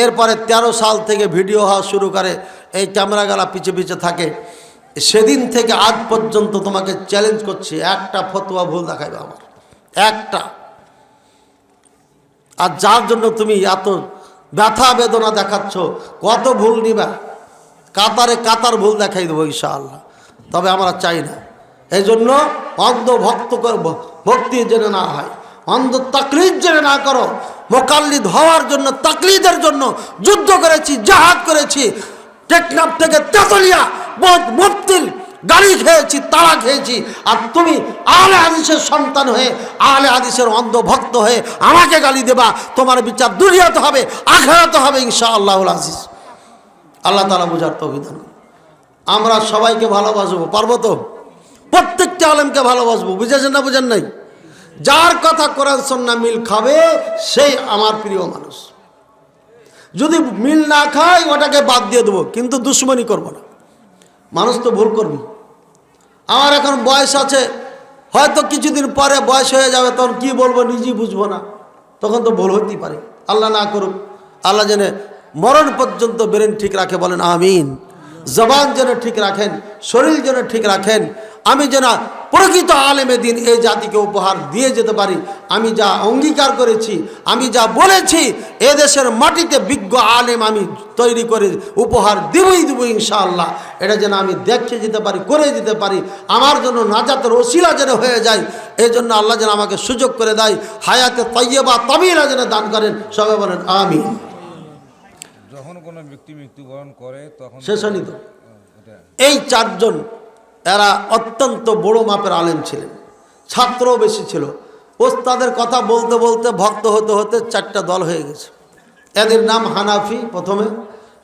এরপরে 13 সাল থেকে ভিডিও হওয়া শুরু করে, এই ক্যামেরাগালা পিছে পিছে থাকে। সেদিন থেকে আজ পর্যন্ত তোমাকে চ্যালেঞ্জ করছি, একটা ফতোয়া ভুল দেখাইবে আমার, একটা। আর যার জন্য তুমি এত ব্যথা বেদনা দেখাচ্ছ, কত ভুল নিবা, কাতারে কাতার ভুল দেখাই দেবো ইনশাআল্লাহ। তবে আমরা চাই না। এই জন্য অন্ধ ভক্তি যেন না হয়, অন্ধ তাকলিদ যেন না করো। মোকাল্লিদ হওয়ার জন্য, তাকলিদের জন্য যুদ্ধ করেছি, জাহাদ করেছি, টেকনাফ থেকে তেতুলিয়া মুফতির গালি খেয়েছি, তাড়া খেয়েছি। আর তুমি আহলে হাদিসের সন্তান হয়ে, আহলে হাদিসের অন্ধ ভক্ত হয়ে আমাকে গালি দেবা, তোমার বিচার দুনিয়াতে হবে, আখিরাতে হবে ইনশাআল্লাহুল আজিজ। আল্লাহ তাআলা বুঝার তৌফিক দান করুন। আমরা সবাইকে ভালোবাসবো, পারবো তো? প্রত্যেকটা আলেমকে ভালোবাসবো, বুঝেছেন না বুঝেন নাই? যার কথা কোরআন সুন্নাহ মিল খাবে সেই আমার প্রিয় মানুষ। যদি মিল না খায় ওটাকে বাদ দিয়ে দেবো, কিন্তু দুশ্মনী করবো না। মানুষ তো ভুল করবি। আমার এখন বয়স আছে, হয়তো কিছুদিন পরে বয়স হয়ে যাবে, তখন কি বলবো নিজেই বুঝবো না, তখন তো ভুল হতেই পারে। আল্লাহ না করুক, আল্লাহ যেন মরণ পর্যন্ত ব্রেন ঠিক রাখে, বলেন আমিন। জবান যেন ঠিক রাখেন, শরীর যেন ঠিক রাখেন, আমি যেন প্রকৃত আলেমে দিন এই জাতিকে উপহার দিয়ে যেতে পারি। আমি যা অঙ্গীকার করেছি, আমি যা বলেছি, এদেশের মাটিতে বিজ্ঞ আলেম আমি তৈরি করে উপহার দেবই দেবো ইনশাআল্লাহ। এটা যেন আমি দেখে যেতে পারি, করে যেতে পারি, আমার জন্য নাজাতের ওসিলা যেন হয়ে যায়। এই জন্য আল্লাহ যেন আমাকে সুযোগ করে দেয়, হায়াতে তাইয়্যিবা তাবিলা যেন দান করেন। সবাই বলেন আমিন। যখন কোনো ব্যক্তি মৃত্যুবরণ করে তখন শেষ হয়নি তো। ওটা এই চারজন এরা অত্যন্ত বড় মাপের আলেম ছিলেন, ছাত্রও বেশি ছিল। ওস্তাদের কথা বলতে বলতে ভক্ত হতে হতে চারটা দল হয়ে গেছে। এদের নাম হানাফি প্রথমে,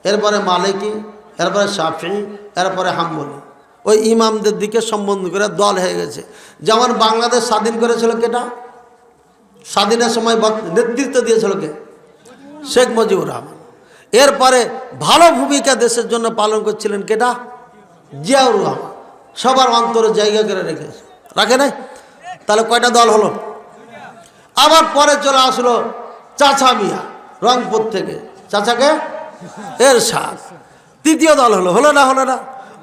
এরপরে মালিকি, এরপরে শাফি, এরপরে হাম্বলি। ওই ইমামদের দিকে সম্বন্ধ করে দল হয়ে গেছে। যেমন বাংলাদেশ স্বাধীন করেছিল কেটা? স্বাধীনের সময় নেতৃত্ব দিয়েছিল কে? শেখ মুজিবুর রহমান। এরপরে ভালো ভূমিকা দেশের জন্য পালন করছিলেন কেটা? জিয়াউর রহমান। সবার অন্তরে জায়গা করে রেখেছে, রাখে নাই? তাহলে কয়টা দল হলো? আবার পরে চলে আসলো চাচা মিয়া রংপুর থেকে, চাচাকে এরশাদ। তৃতীয় দল হলো, হলো না? হলো না?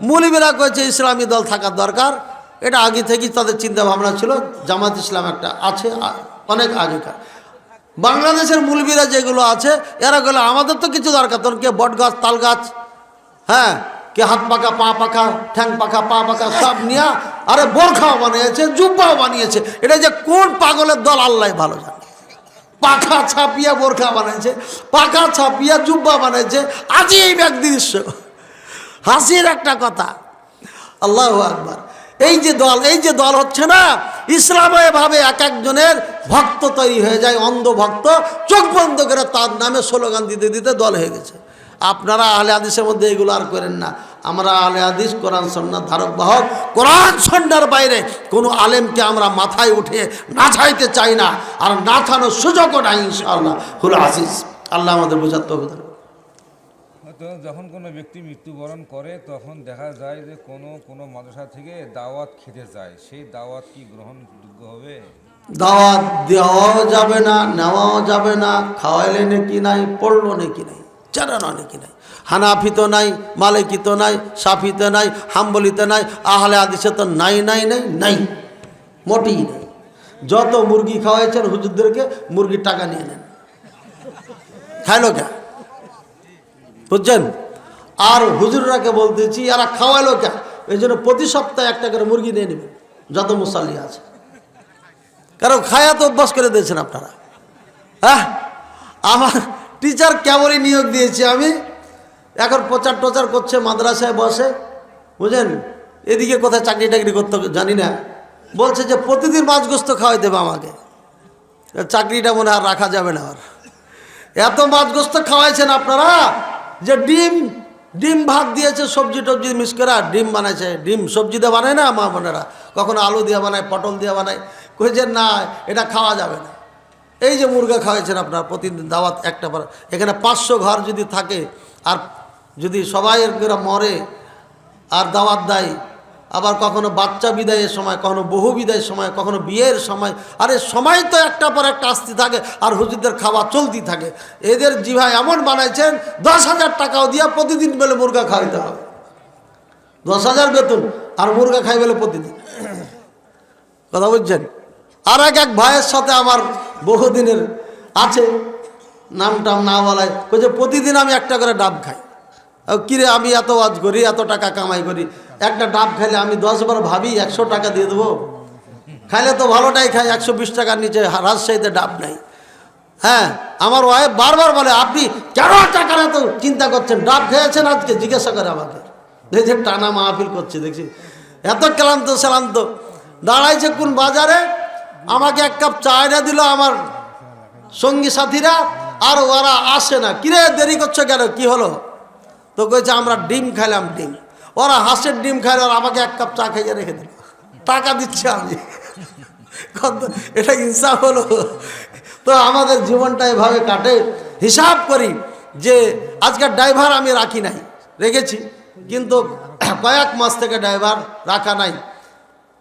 মৌলবীরা কয়েছে ইসলামী দল থাকার দরকার। এটা আগে থেকেই তাদের চিন্তা ভাবনা ছিল। জামাত ইসলাম একটা আছে অনেক আগেকার। বাংলাদেশের মৌলবীরা যেগুলো আছে এরা গেলে আমাদের তো কিছু দরকার, তখন কে বট গাছ, তাল গাছ, হ্যাঁ, কে হাত পাকা, পা পাকা, ঠ্যাং পাকা, পা পাকা সব নিয়ে আরে বোরখাও বানিয়েছে, জুব্বাও বানিয়েছে। এটা যে কোন পাগলের দল আল্লাহ ভালো জানে। পাখা ছাপিয়া বোরখা বানাইছে, পাখা ছাপিয়া জুব্বা বানাইছে। আজই এই ব্যক্তি দৃশ্য, হাসির একটা কথা। আল্লাহু আকবার। এই যে দল হচ্ছে না, ইসলামে এভাবে এক একজনের ভক্ত তৈরি হয়ে যায়, অন্ধ ভক্ত, চোখ বন্ধ করে তার নামে স্লোগান দিতে দিতে দল হয়ে গেছে। আপনারা আহলে হাদিসের মধ্যে এগুলো আর করেন না। আমরা আহলে হাদিস, কোরআন সুন্নাহ ধারক বাহক। কোরআন সুন্নাহর বাইরে কোনো আলেমকে আমরা মাথায় উঠে নাচাইতে চাই না, আর নাচানোর সুযোগও নাই ইনশাআল্লাহ হুল আজিজ। আল্লাহ আমাদের বোঝার তৌফিক দান করুন। তো যখন কোনো ব্যক্তি মৃত্যুবরণ করে তখন দেখা যায় যে কোনো মাদ্রাসা থেকে দাওয়াত খেতে যায়, সেই দাওয়াত কি গ্রহণযোগ্য হবে? দাওয়াত দেওয়াও যাবে না, নেওয়াও যাবে না। খাওয়াইলে নাকি নাই, পড়লো নাকি নাই, জানানো নাকি নাই। হানাফিতে নাই, মালিকিতে নাই, শাফিতে নাই, হাম্বলিতে নাই, আহলে হাদিসে তো নাই নাই নাই নাই, মোটেই নাই। যত মুরগি খাওয়াইছেন হুজুরদেরকে, মুরগির টাকা নিয়ে নেন। খাইলো কে? বুঝছেন? আর হুজুররাকে বলতেছি এরা খাওয়াইলো কে? এই জন্য প্রতি সপ্তাহে একটা করে মুরগি নিয়ে নেবেন যত মুসাল্লি আছে। কারণ খায়া তো অভ্যাস করে দিয়েছেন আপনারা। হ্যাঁ, আমার টিচার কেমনই নিয়োগ দিয়েছি আমি, এখন প্রচার টচার করছে, মাদ্রাসায় বসে, বুঝলেন? এদিকে কোথায় চাকরি টাকরি করতে জানি না, বলছে যে প্রতিদিন মাছ গোস্ত খাওয়াই দেবে আমাকে। চাকরিটা মনে আর রাখা যাবে না। আর এত মাছ গোস্ত খাওয়াইছেন আপনারা যে ডিম ভাত দিয়েছে, সবজি টবজি মিক্স করে ডিম বানাইছে। ডিম সবজি দিয়ে বানায় না মা বোনেরা, কখনো আলু দিয়ে বানায়, পটল দিয়ে বানায়। কইছেন না এটা খাওয়া যাবে না। এই যে মুরগা খাওয়াইছেন আপনারা প্রতিদিন দাওয়াত একটা পর, এখানে 500 ঘর যদি থাকে, আর যদি সবাই এরা মরে আর দাওয়াত দেয়, আবার কখনো বাচ্চা বিদায়ের সময়, কখনো বহু বিদায়ের সময়, কখনো বিয়ের সময়, আরে সময় তো একটা পর একটা আসতে থাকে, আর হুজুরদের খাওয়া চলতি থাকে। এদের জিভা এমন বানাইছেন 10,000 টাকাও দিয়া প্রতিদিন বেলে মুরগা খাওয়াইতে হবে। 10,000 বেতন আর মুরগা খাই বেলে প্রতিদিন। কথা বুঝছেন? আর এক ভাইয়ের সাথে আমার বহুদিনের আছে, নামটাম না বলায়, যে প্রতিদিন আমি একটা করে ডাব খাই। কিরে আমি এত ওয়াজ করি, এত টাকা কামাই করি, একটা ডাব খাইলে আমি 10 বার ভাবি 100 টাকা দিয়ে দেবো। খাইলে তো ভালোটাই খাই, 120 টাকার নিচে রাজশাহীতে ডাব নাই। হ্যাঁ, আমার ওয়াইফ বারবার বলে আপনি কেন টাকার এত চিন্তা করছেন, ডাব খেয়েছেন আজকে? জিজ্ঞাসা করে আমাকে। দেখছি টানা মাহফিল করছে, দেখছি এত ক্লান্ত দাঁড়াইছে কোন বাজারে, আমাকে 1 কাপ চা এনে দিল আমার সঙ্গী সাথীরা, আর ওরা আসে না। কিরে দেরি করছো কেন, কি হলো? তো কইছে আমরা ডিম খাইলাম, ডিম। ওরা হাঁসের ডিম খাইল, আর আমাকে 1 কাপ চা খাইয়ে রেখে দিল। টাকা দিচ্ছে আমি, এটা ইনসাফ হলো? তো আমাদের জীবনটা এভাবে কাটে। হিসাব করি যে আজকের ড্রাইভার আমি রাখি নাই, রেখেছি, কিন্তু কয়েক মাস থেকে ড্রাইভার রাখা নাই।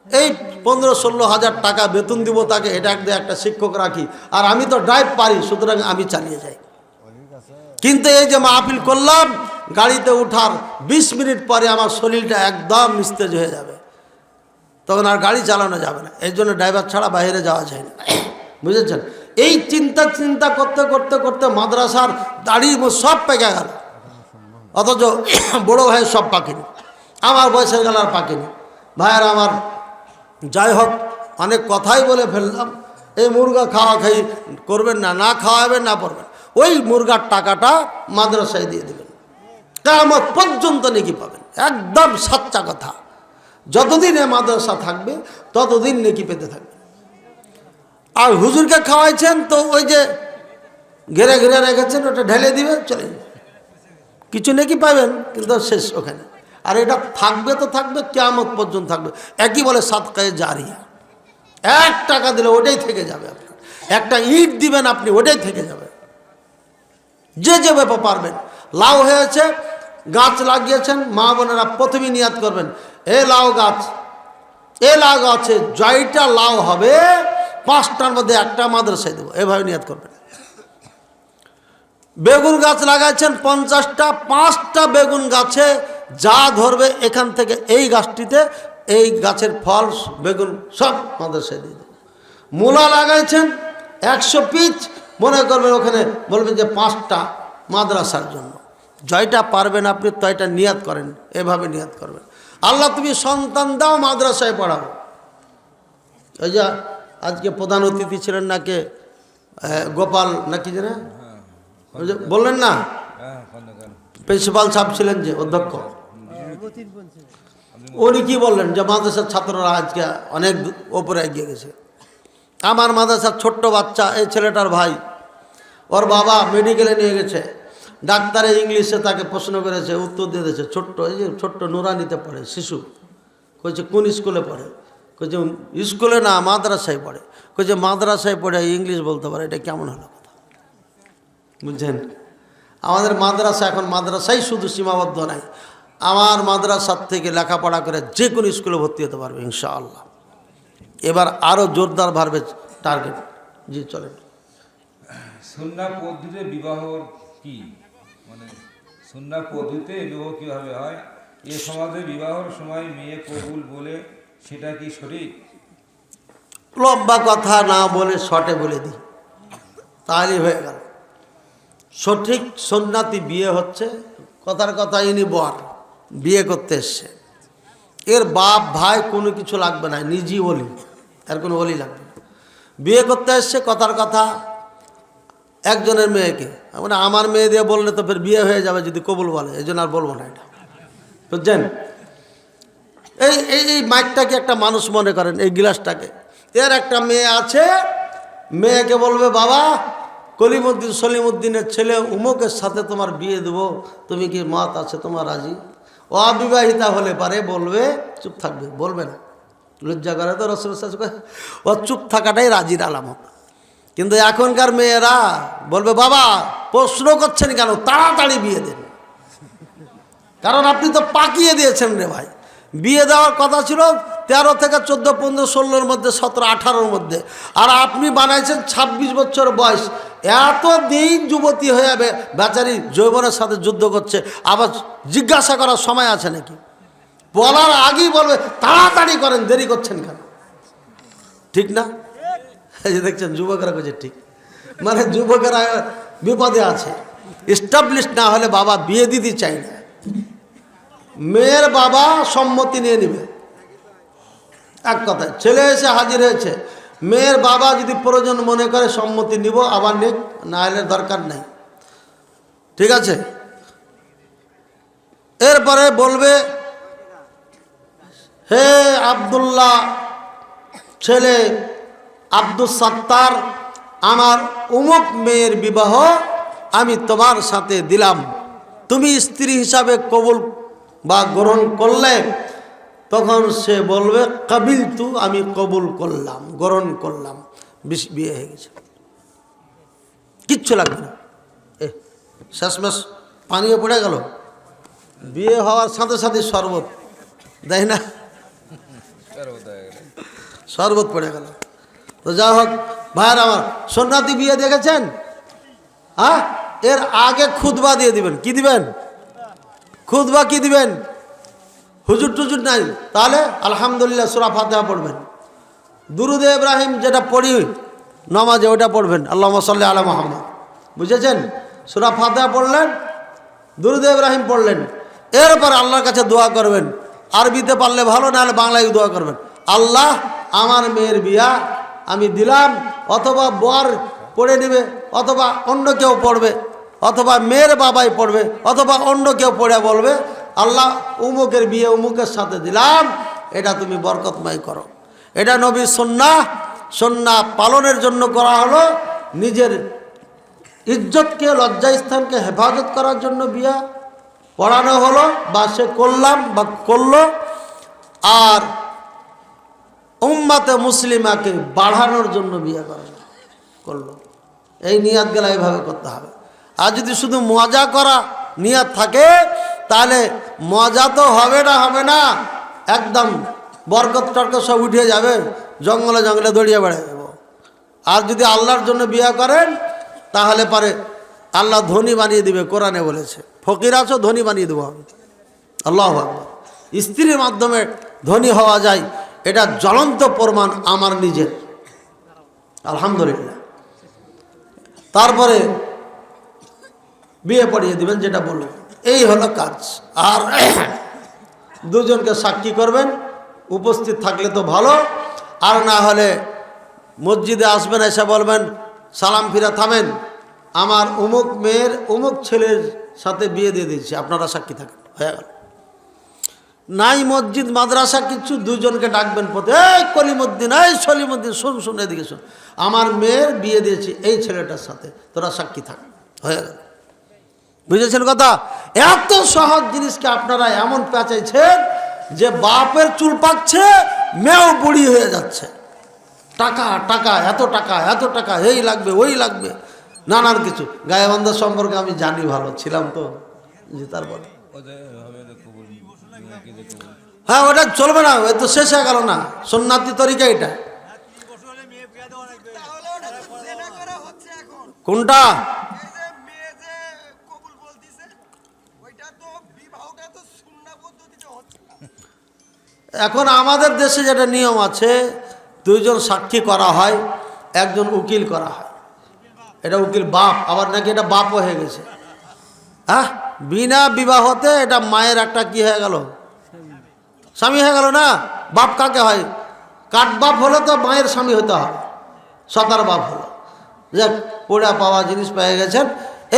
এই 15-16 হাজার টাকা বেতন দিব তাকে, এটা একটা শিক্ষক রাখি, আর আমি তো ড্রাইভ পারি, সুতরাং আমি চালিয়ে যাই। কিন্তু এই যে মাহফিল করলাম, গাড়িতে উঠার 20 মিনিট পরে আমার শরীরটা একদম নিস্তেজ হয়ে যাবে, তখন আর গাড়ি চালানো যাবে না। এই জন্য ড্রাইভার ছাড়া বাইরে যাওয়া যায় না, বুঝেছেন? এই চিন্তা করতে করতে করতে মাদ্রাসার দাড়ির সব পেকে গেল, অথচ বড় ভাইয়ের সব পাকেনি, আমার বয়সের গেল আর পাকেনি। ভাইয়ের আমার, যাই হোক, অনেক কথাই বলে ফেললাম। এই মুরগা খাওয়া খাই করবেন না, না খাওয়াবেন না পড়বেন। ওই মুরগার টাকাটা মাদ্রাসায় দিয়ে দেবেন, কিয়ামত পর্যন্ত নেকি পাবেন। একদম সাচ্চা কথা। যতদিন এ মাদ্রাসা থাকবে ততদিন নেকি পেতে থাকবে। আর হুজুরকে খাওয়াইছেন তো ওই যে ঘেরে ঘেরে রেখেছেন, ওটা ঢেলে দিবে, চলে যাবে, কিছু নেকি পাবেন কিন্তু শেষ ওখানে। আর এটা থাকবে তো থাকবে, কিয়ামত পর্যন্ত থাকবে। একই বলে সাদকায়ে জারিয়া। 1 টাকা দিলে ওটাই থেকে যাবে আপনার, একটা ইট দিবেন আপনি, ওটাই থেকে যাবে। যে যেভাবে পারবেন। লাউ হয়েছে, গাছ লাগিয়েছেন, মা বোনেরা প্রথমে নিয়াত করবেন, এ লাউ গাছ, এ লাউ গাছে জয়টা লাউ হবে 5টার মধ্যে একটা মাদ্রাসায় দেবো, এভাবে নিয়াত করবেন। বেগুন গাছ লাগাইছেন 50টা, 5টা বেগুন গাছে যা ধরবে এখান থেকে এই গাছটিতে এই গাছের ফল বেগুন সব মাদ্রাসায় দিয়ে দেবে। মূলা লাগাইছেন 100 পিচ, মনে করবেন ওখানে বলবেন যে 5টা মাদ্রাসার জন্য। জয়টা পারবেন আপনি তয়টা নিয়াত করেন, এভাবে নিয়াত করবেন। আল্লাহ তুমি সন্তান দাও মাদ্রাসায় পড়াবো। ওই যে আজকে প্রধান অতিথি ছিলেন নাকি গোপাল নাকি যেন বললেন না, প্রিন্সিপাল সাহেব ছিলেন যে অধ্যক্ষ, উনি কি বললেন যে মাদ্রাসার ছাত্ররা আজকে অনেক ওপরে এগিয়ে গেছে। আমার মাদ্রাসার ছোট্ট বাচ্চা, এই ছেলেটার ভাই, ওর বাবা মেডিকেলে নিয়ে গেছে, ডাক্তারে ইংলিশে তাকে প্রশ্ন করেছে, উত্তর দিয়ে দিয়েছে। ছোট্ট, এই যে ছোট্ট নুরানিতে পড়ে শিশু, কইছে কোন স্কুলে পড়ে, কইছে স্কুলে না মাদ্রাসায় পড়ে, কইছে মাদ্রাসায় পড়ে ইংলিশ বলতে পারে, এটা কেমন হলো কথা, বুঝছেন? আমাদের মাদ্রাসা এখন মাদ্রাসাই শুধু সীমাবদ্ধ নাই, আমার মাদ্রাসার থেকে লেখাপড়া করে যে কোনো স্কুলে ভর্তি হতে পারবে ইনশাআল্লাহ। এবার আরও জোরদার বাড়বে টার্গেট। জি চলেন। সুন্নাহ পদ্ধতিতে বিবাহ কি, মানে সুন্নাহ পদ্ধতিতে বিবাহ কিভাবে হয়? এ সমাজে বিবাহের সময় মেয়ে কবুল বলে, সেটা কি সঠিক? লম্বা কথা না বলে শর্টে বলে দিই, তাহলেই হয়ে গেল। সঠিক সুন্নাতি বিয়ে হচ্ছে, কথার কথা ইনি বর বিয়ে করতে এসছে, এর বাপ ভাই কোনো কিছু লাগবে না, নিজেই ওলি, এর কোনো ওলি লাগবে না। বিয়ে করতে এসছে, কথার কথা একজনের মেয়েকে, মানে আমার মেয়ে দিয়ে বললে তো ফের বিয়ে হয়ে যাবে যদি কবুল বলে, এই জন্য আর বলবো না এটা, বুঝছেন? এই এই এই মাইকটাকে একটা মানুষ মনে করেন, এই গিলাসটাকে, এর একটা মেয়ে আছে, মেয়েকে বলবে বাবা কলিমুদ্দিন সলিমুদ্দিনের ছেলে উমুকের সাথে তোমার বিয়ে দেবো, তুমি কি মত আছে তোমার রাজি? অবিবাহিতা হলে পারে বলবে, চুপ থাকবে, বলবে না, লজ্জা করে তো রসুল, ও চুপ থাকাটাই রাজির আলামত। কিন্তু এখনকার মেয়েরা বলবে বাবা প্রশ্ন করছেন কেন, তাড়াতাড়ি বিয়ে দেন, কারণ আপনি তো পাকিয়ে দিয়েছেন রে ভাই। বিয়ে দেওয়ার কথা ছিল 13 থেকে 14, 15, 16-র মধ্যে, 17, 18-র মধ্যে, আর আপনি বানাইছেন 26 বছর বয়স। এত দিন যুবতী হয়ে যাবে, বেচারি যৌবনের সাথে যুদ্ধ করছে, আবার জিজ্ঞাসা করার সময় আছে নাকি? বলার আগেই বলবে তাড়াতাড়ি করেন, দেরি করছেন কেন? ঠিক না? এই যে দেখছেন যুবকেরা করছে ঠিক, মানে যুবকেরা বিপদে আছে। এস্টাবলিশ না হলে বাবা বিয়ে দিতে চাই না, মেয়ের বাবা সম্মতি নিয়ে নেবে। এক কথায় ছেলে এসে হাজির হয়েছে, মেয়ের বাবা যদি প্রয়োজন মনে করে সম্মতি নিব, আবার নিক, না হলে দরকার নাই, ঠিক আছে? এরপরে বলবে হে আব্দুল্লাহ ছেলে আব্দুল সত্তার, আমার উমুক মেয়ের বিবাহ আমি তোমার সাথে দিলাম, তুমি স্ত্রী হিসাবে কবুল বা গ্রহণ করলে, তখন সে বলবে কাবিল তু, আমি কবুল করলাম, গ্রহণ করলাম, বিয়ে হয়ে গেছে, কিচ্ছু লাগবে না। শেষমেশ পানিও পড়ে গেল, বিয়ে হওয়ার সাথে সাথে শরবত দেয় না, শরবত পড়ে গেল। তো যা হোক ভাইয়ের আমার, সুন্নাতি বিয়ে দেখেছেন? হ্যাঁ, এর আগে খুতবা দিয়ে দিবেন। কি দিবেন? খুতবা কি দিবেন? হুজুর টুজুর নাই, তাহলে আলহামদুলিল্লাহ সূরা ফাতিহা পড়বেন, দুরুদে ইব্রাহিম যেটা পড়ি নামাজে ওটা পড়বেন, আল্লাহুম্মা সাল্লি আলা মুহাম্মদ, বুঝেছেন? সূরা ফাতিহা পড়লেন, দুরুদে ইব্রাহিম পড়লেন, এরপর আল্লাহর কাছে দোয়া করবেন, আরবিতে পারলে ভালো, নাহলে বাংলায় দোয়া করবেন, আল্লাহ আমার মেয়ের বিয়া আমি দিলাম, অথবা বর পড়ে নেবে, অথবা অন্য কেউ পড়বে, অথবা মেয়ের বাবাই পড়বে, অথবা অন্য কেউ পড়ে বলবে আল্লাহ উমুকের বিয়ে উমুকের সাথে দিলাম, এটা তুমি বরকতময় করো। এটা নবীর সুন্নাহ। সুন্নাহ পালনের জন্য করা হলো, নিজের ইজ্জতকে, লজ্জাস্থানকে হেফাজত করার জন্য বিয়া পড়ানো হলো, বা সে করলাম বা করলো, আর উম্মাতে মুসলিমাকে বাড়ানোর জন্য বিয়ে করলো। এই নিয়াত গেলা এইভাবে করতে হবে। আর যদি শুধু মজা করা নিয়াত থাকে, তাহলে মজা তো হবে না, একদম বরকত টরকত সব উঠে যাবে, জঙ্গলে জঙ্গলে দৌড়িয়ে বেড়ায় যাব। আর যদি আল্লাহর জন্য বিয়ে করেন, তাহলে পারে আল্লাহ ধনী বানিয়ে দিবে। কোরআনে বলেছে ফকির আছো ধনী বানিয়ে দেবো আমি। আল্লাহু আকবার। স্ত্রীর মাধ্যমে ধনী হওয়া যায়, এটা জ্বলন্ত প্রমাণ আমার নিজের, আলহামদুলিল্লাহ। তারপরে বিয়ে পড়িয়ে দিবেন, যেটা বলল, এই হলো কাজ। আর দুজনকে সাক্ষী করবেন, উপস্থিত থাকলে তো ভালো, আর না হলে মসজিদে আসবেন, এসে বলবেন সালাম ফিরা থামেন, আমার অমুক মেয়ের অমুক ছেলের সাথে বিয়ে দিয়ে দিয়েছি, আপনারা সাক্ষী থাকেন, হয়ে গেল। নাই মসজিদ মাদ্রাসা কিছু, দুজনকে ডাকবেন পথে, এই কলিমুদ্দিন, এই সলিমুদ্দিন, শুন এদিকে শুন, আমার মেয়ের বিয়ে দিয়েছি এই ছেলেটার সাথে, তোরা সাক্ষী থাক, হয়ে গেল। বুঝেছেন কথা? এত সহজ জিনিসকে আপনারা এমন পেঁচাইছেন যে বাপের চুল পাকছে, মেয়েও বুড়ি হয়ে যাচ্ছে। টাকা টাকা, এত টাকা, এই লাগবে ওই লাগবে, নানান কিছু। গায়েবান্ধব সম্পর্কে আমি জানি, ভালো ছিলাম তো, জি। তারপরে হ্যাঁ, ওটা চলবে না, ওই তো শেষ হয়ে গেল না, সুন্নাতি তরিকা এটা। কোনটা? এখন আমাদের দেশে যেটা নিয়ম আছে, দুইজন সাক্ষী করা হয়, একজন উকিল করা হয়। এটা উকিল বাপ, আবার নাকি এটা বাপও হয়ে গেছে। হ্যাঁ, বিনা বিবাহতে এটা মায়ের একটা কি হয়ে গেল, স্বামী হয়ে গেল না। বাপ কাকে হয়? কাঠ বাপ হলে তো মায়ের স্বামী হতে হয়, সতার বাপ হলো। যাক, পোড়া পাওয়া জিনিস পেয়ে গেছেন।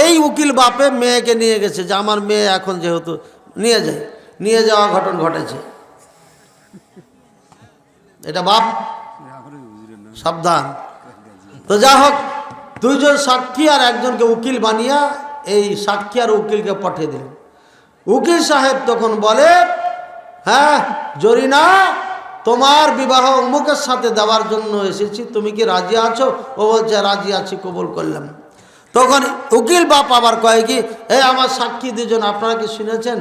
এই উকিল বাপে মেয়েকে নিয়ে গেছে, যে আমার মেয়ে এখন যেহেতু নিয়ে যাওয়া ঘটন ঘটেছে, এটা বাপ সাবধান। তো যা হোক, দুইজন সাক্ষী আর একজনকে উকিল বানিয়া এই সাক্ষী আর উকিলকে পাঠিয়ে দিলেন। উকিল সাহেব তখন বলে, হ্যাঁ জরিনা, তোমার বিবাহ অমুকের সাথে দেওয়ার জন্য এসেছি, তুমি কি রাজি আছো? ও বলছে রাজি আছি, কবুল করলাম। তখন উকিল বাপ আবার কয় কি, আমার সাক্ষী দুজন আপনারা কি শুনেছেন?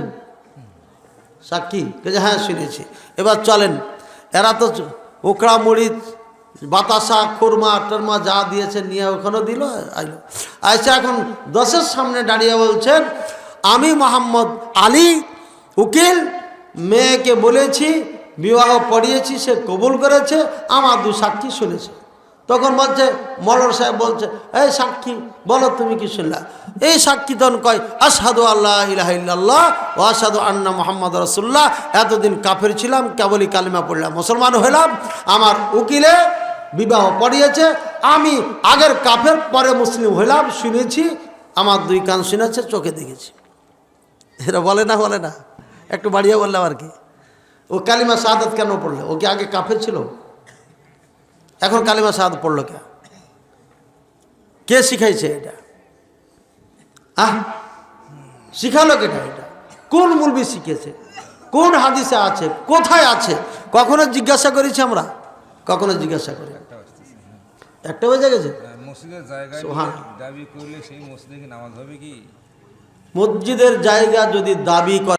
সাক্ষী হ্যাঁ শুনেছি। এবার চলেন, এরা তো উকড়া মুড়ি বাতাসা খুরমা টরমা যা দিয়েছে নিয়ে ওখানেও দিল, আইলো। আচ্ছা, এখন 10-এর সামনে দাঁড়িয়ে বলছেন, আমি মোহাম্মদ আলী উকিল মেয়েকে বলেছি, বিবাহ পড়িয়েছি, সে কবুল করেছে, আমার 2 সাক্ষী শুনেছে। তখন বলছে, মৌলানা সাহেব বলছে, এই সাক্ষী বলো তুমি কি শুনলা? এই সাক্ষী তখন কয়, আশহাদু আল্লাহ ইলাহা ইল্লাল্লাহ ওয়া আশহাদু আন্না মুহাম্মাদুর রাসূলুল্লাহ, এতদিন কাফের ছিলাম, কেবলই কালিমা পড়লাম, মুসলমান হলাম। আমার উকিলে বিবাহ পড়িয়েছে, আমি আগের কাফের পরে মুসলিম হলাম, শুনেছি, আমার 2 কান শুনেছে, চোখে দেখেছি। এরা বলে না, একটু বাড়িয়ে বললাম আর কি। ও কালিমা শাহাদাত কেন পড়লো? ও কি আগে কাফের ছিল? এখন কালিমা শাহাদাত পড়লো কে শিখাইছে এটা? শিখালো কেটা? এটা কোন মুলবি শিখেছে? কোন হাদিসে আছে? কোথায় আছে? কখনো জিজ্ঞাসা করেছি আমরা? কখনো জিজ্ঞাসা করি? একটা বেজে গেছে। মসজিদের জায়গায় দাবি করলে সেই মসজিদে কি নামাজ হবে কি? মসজিদের জায়গা যদি দাবি করে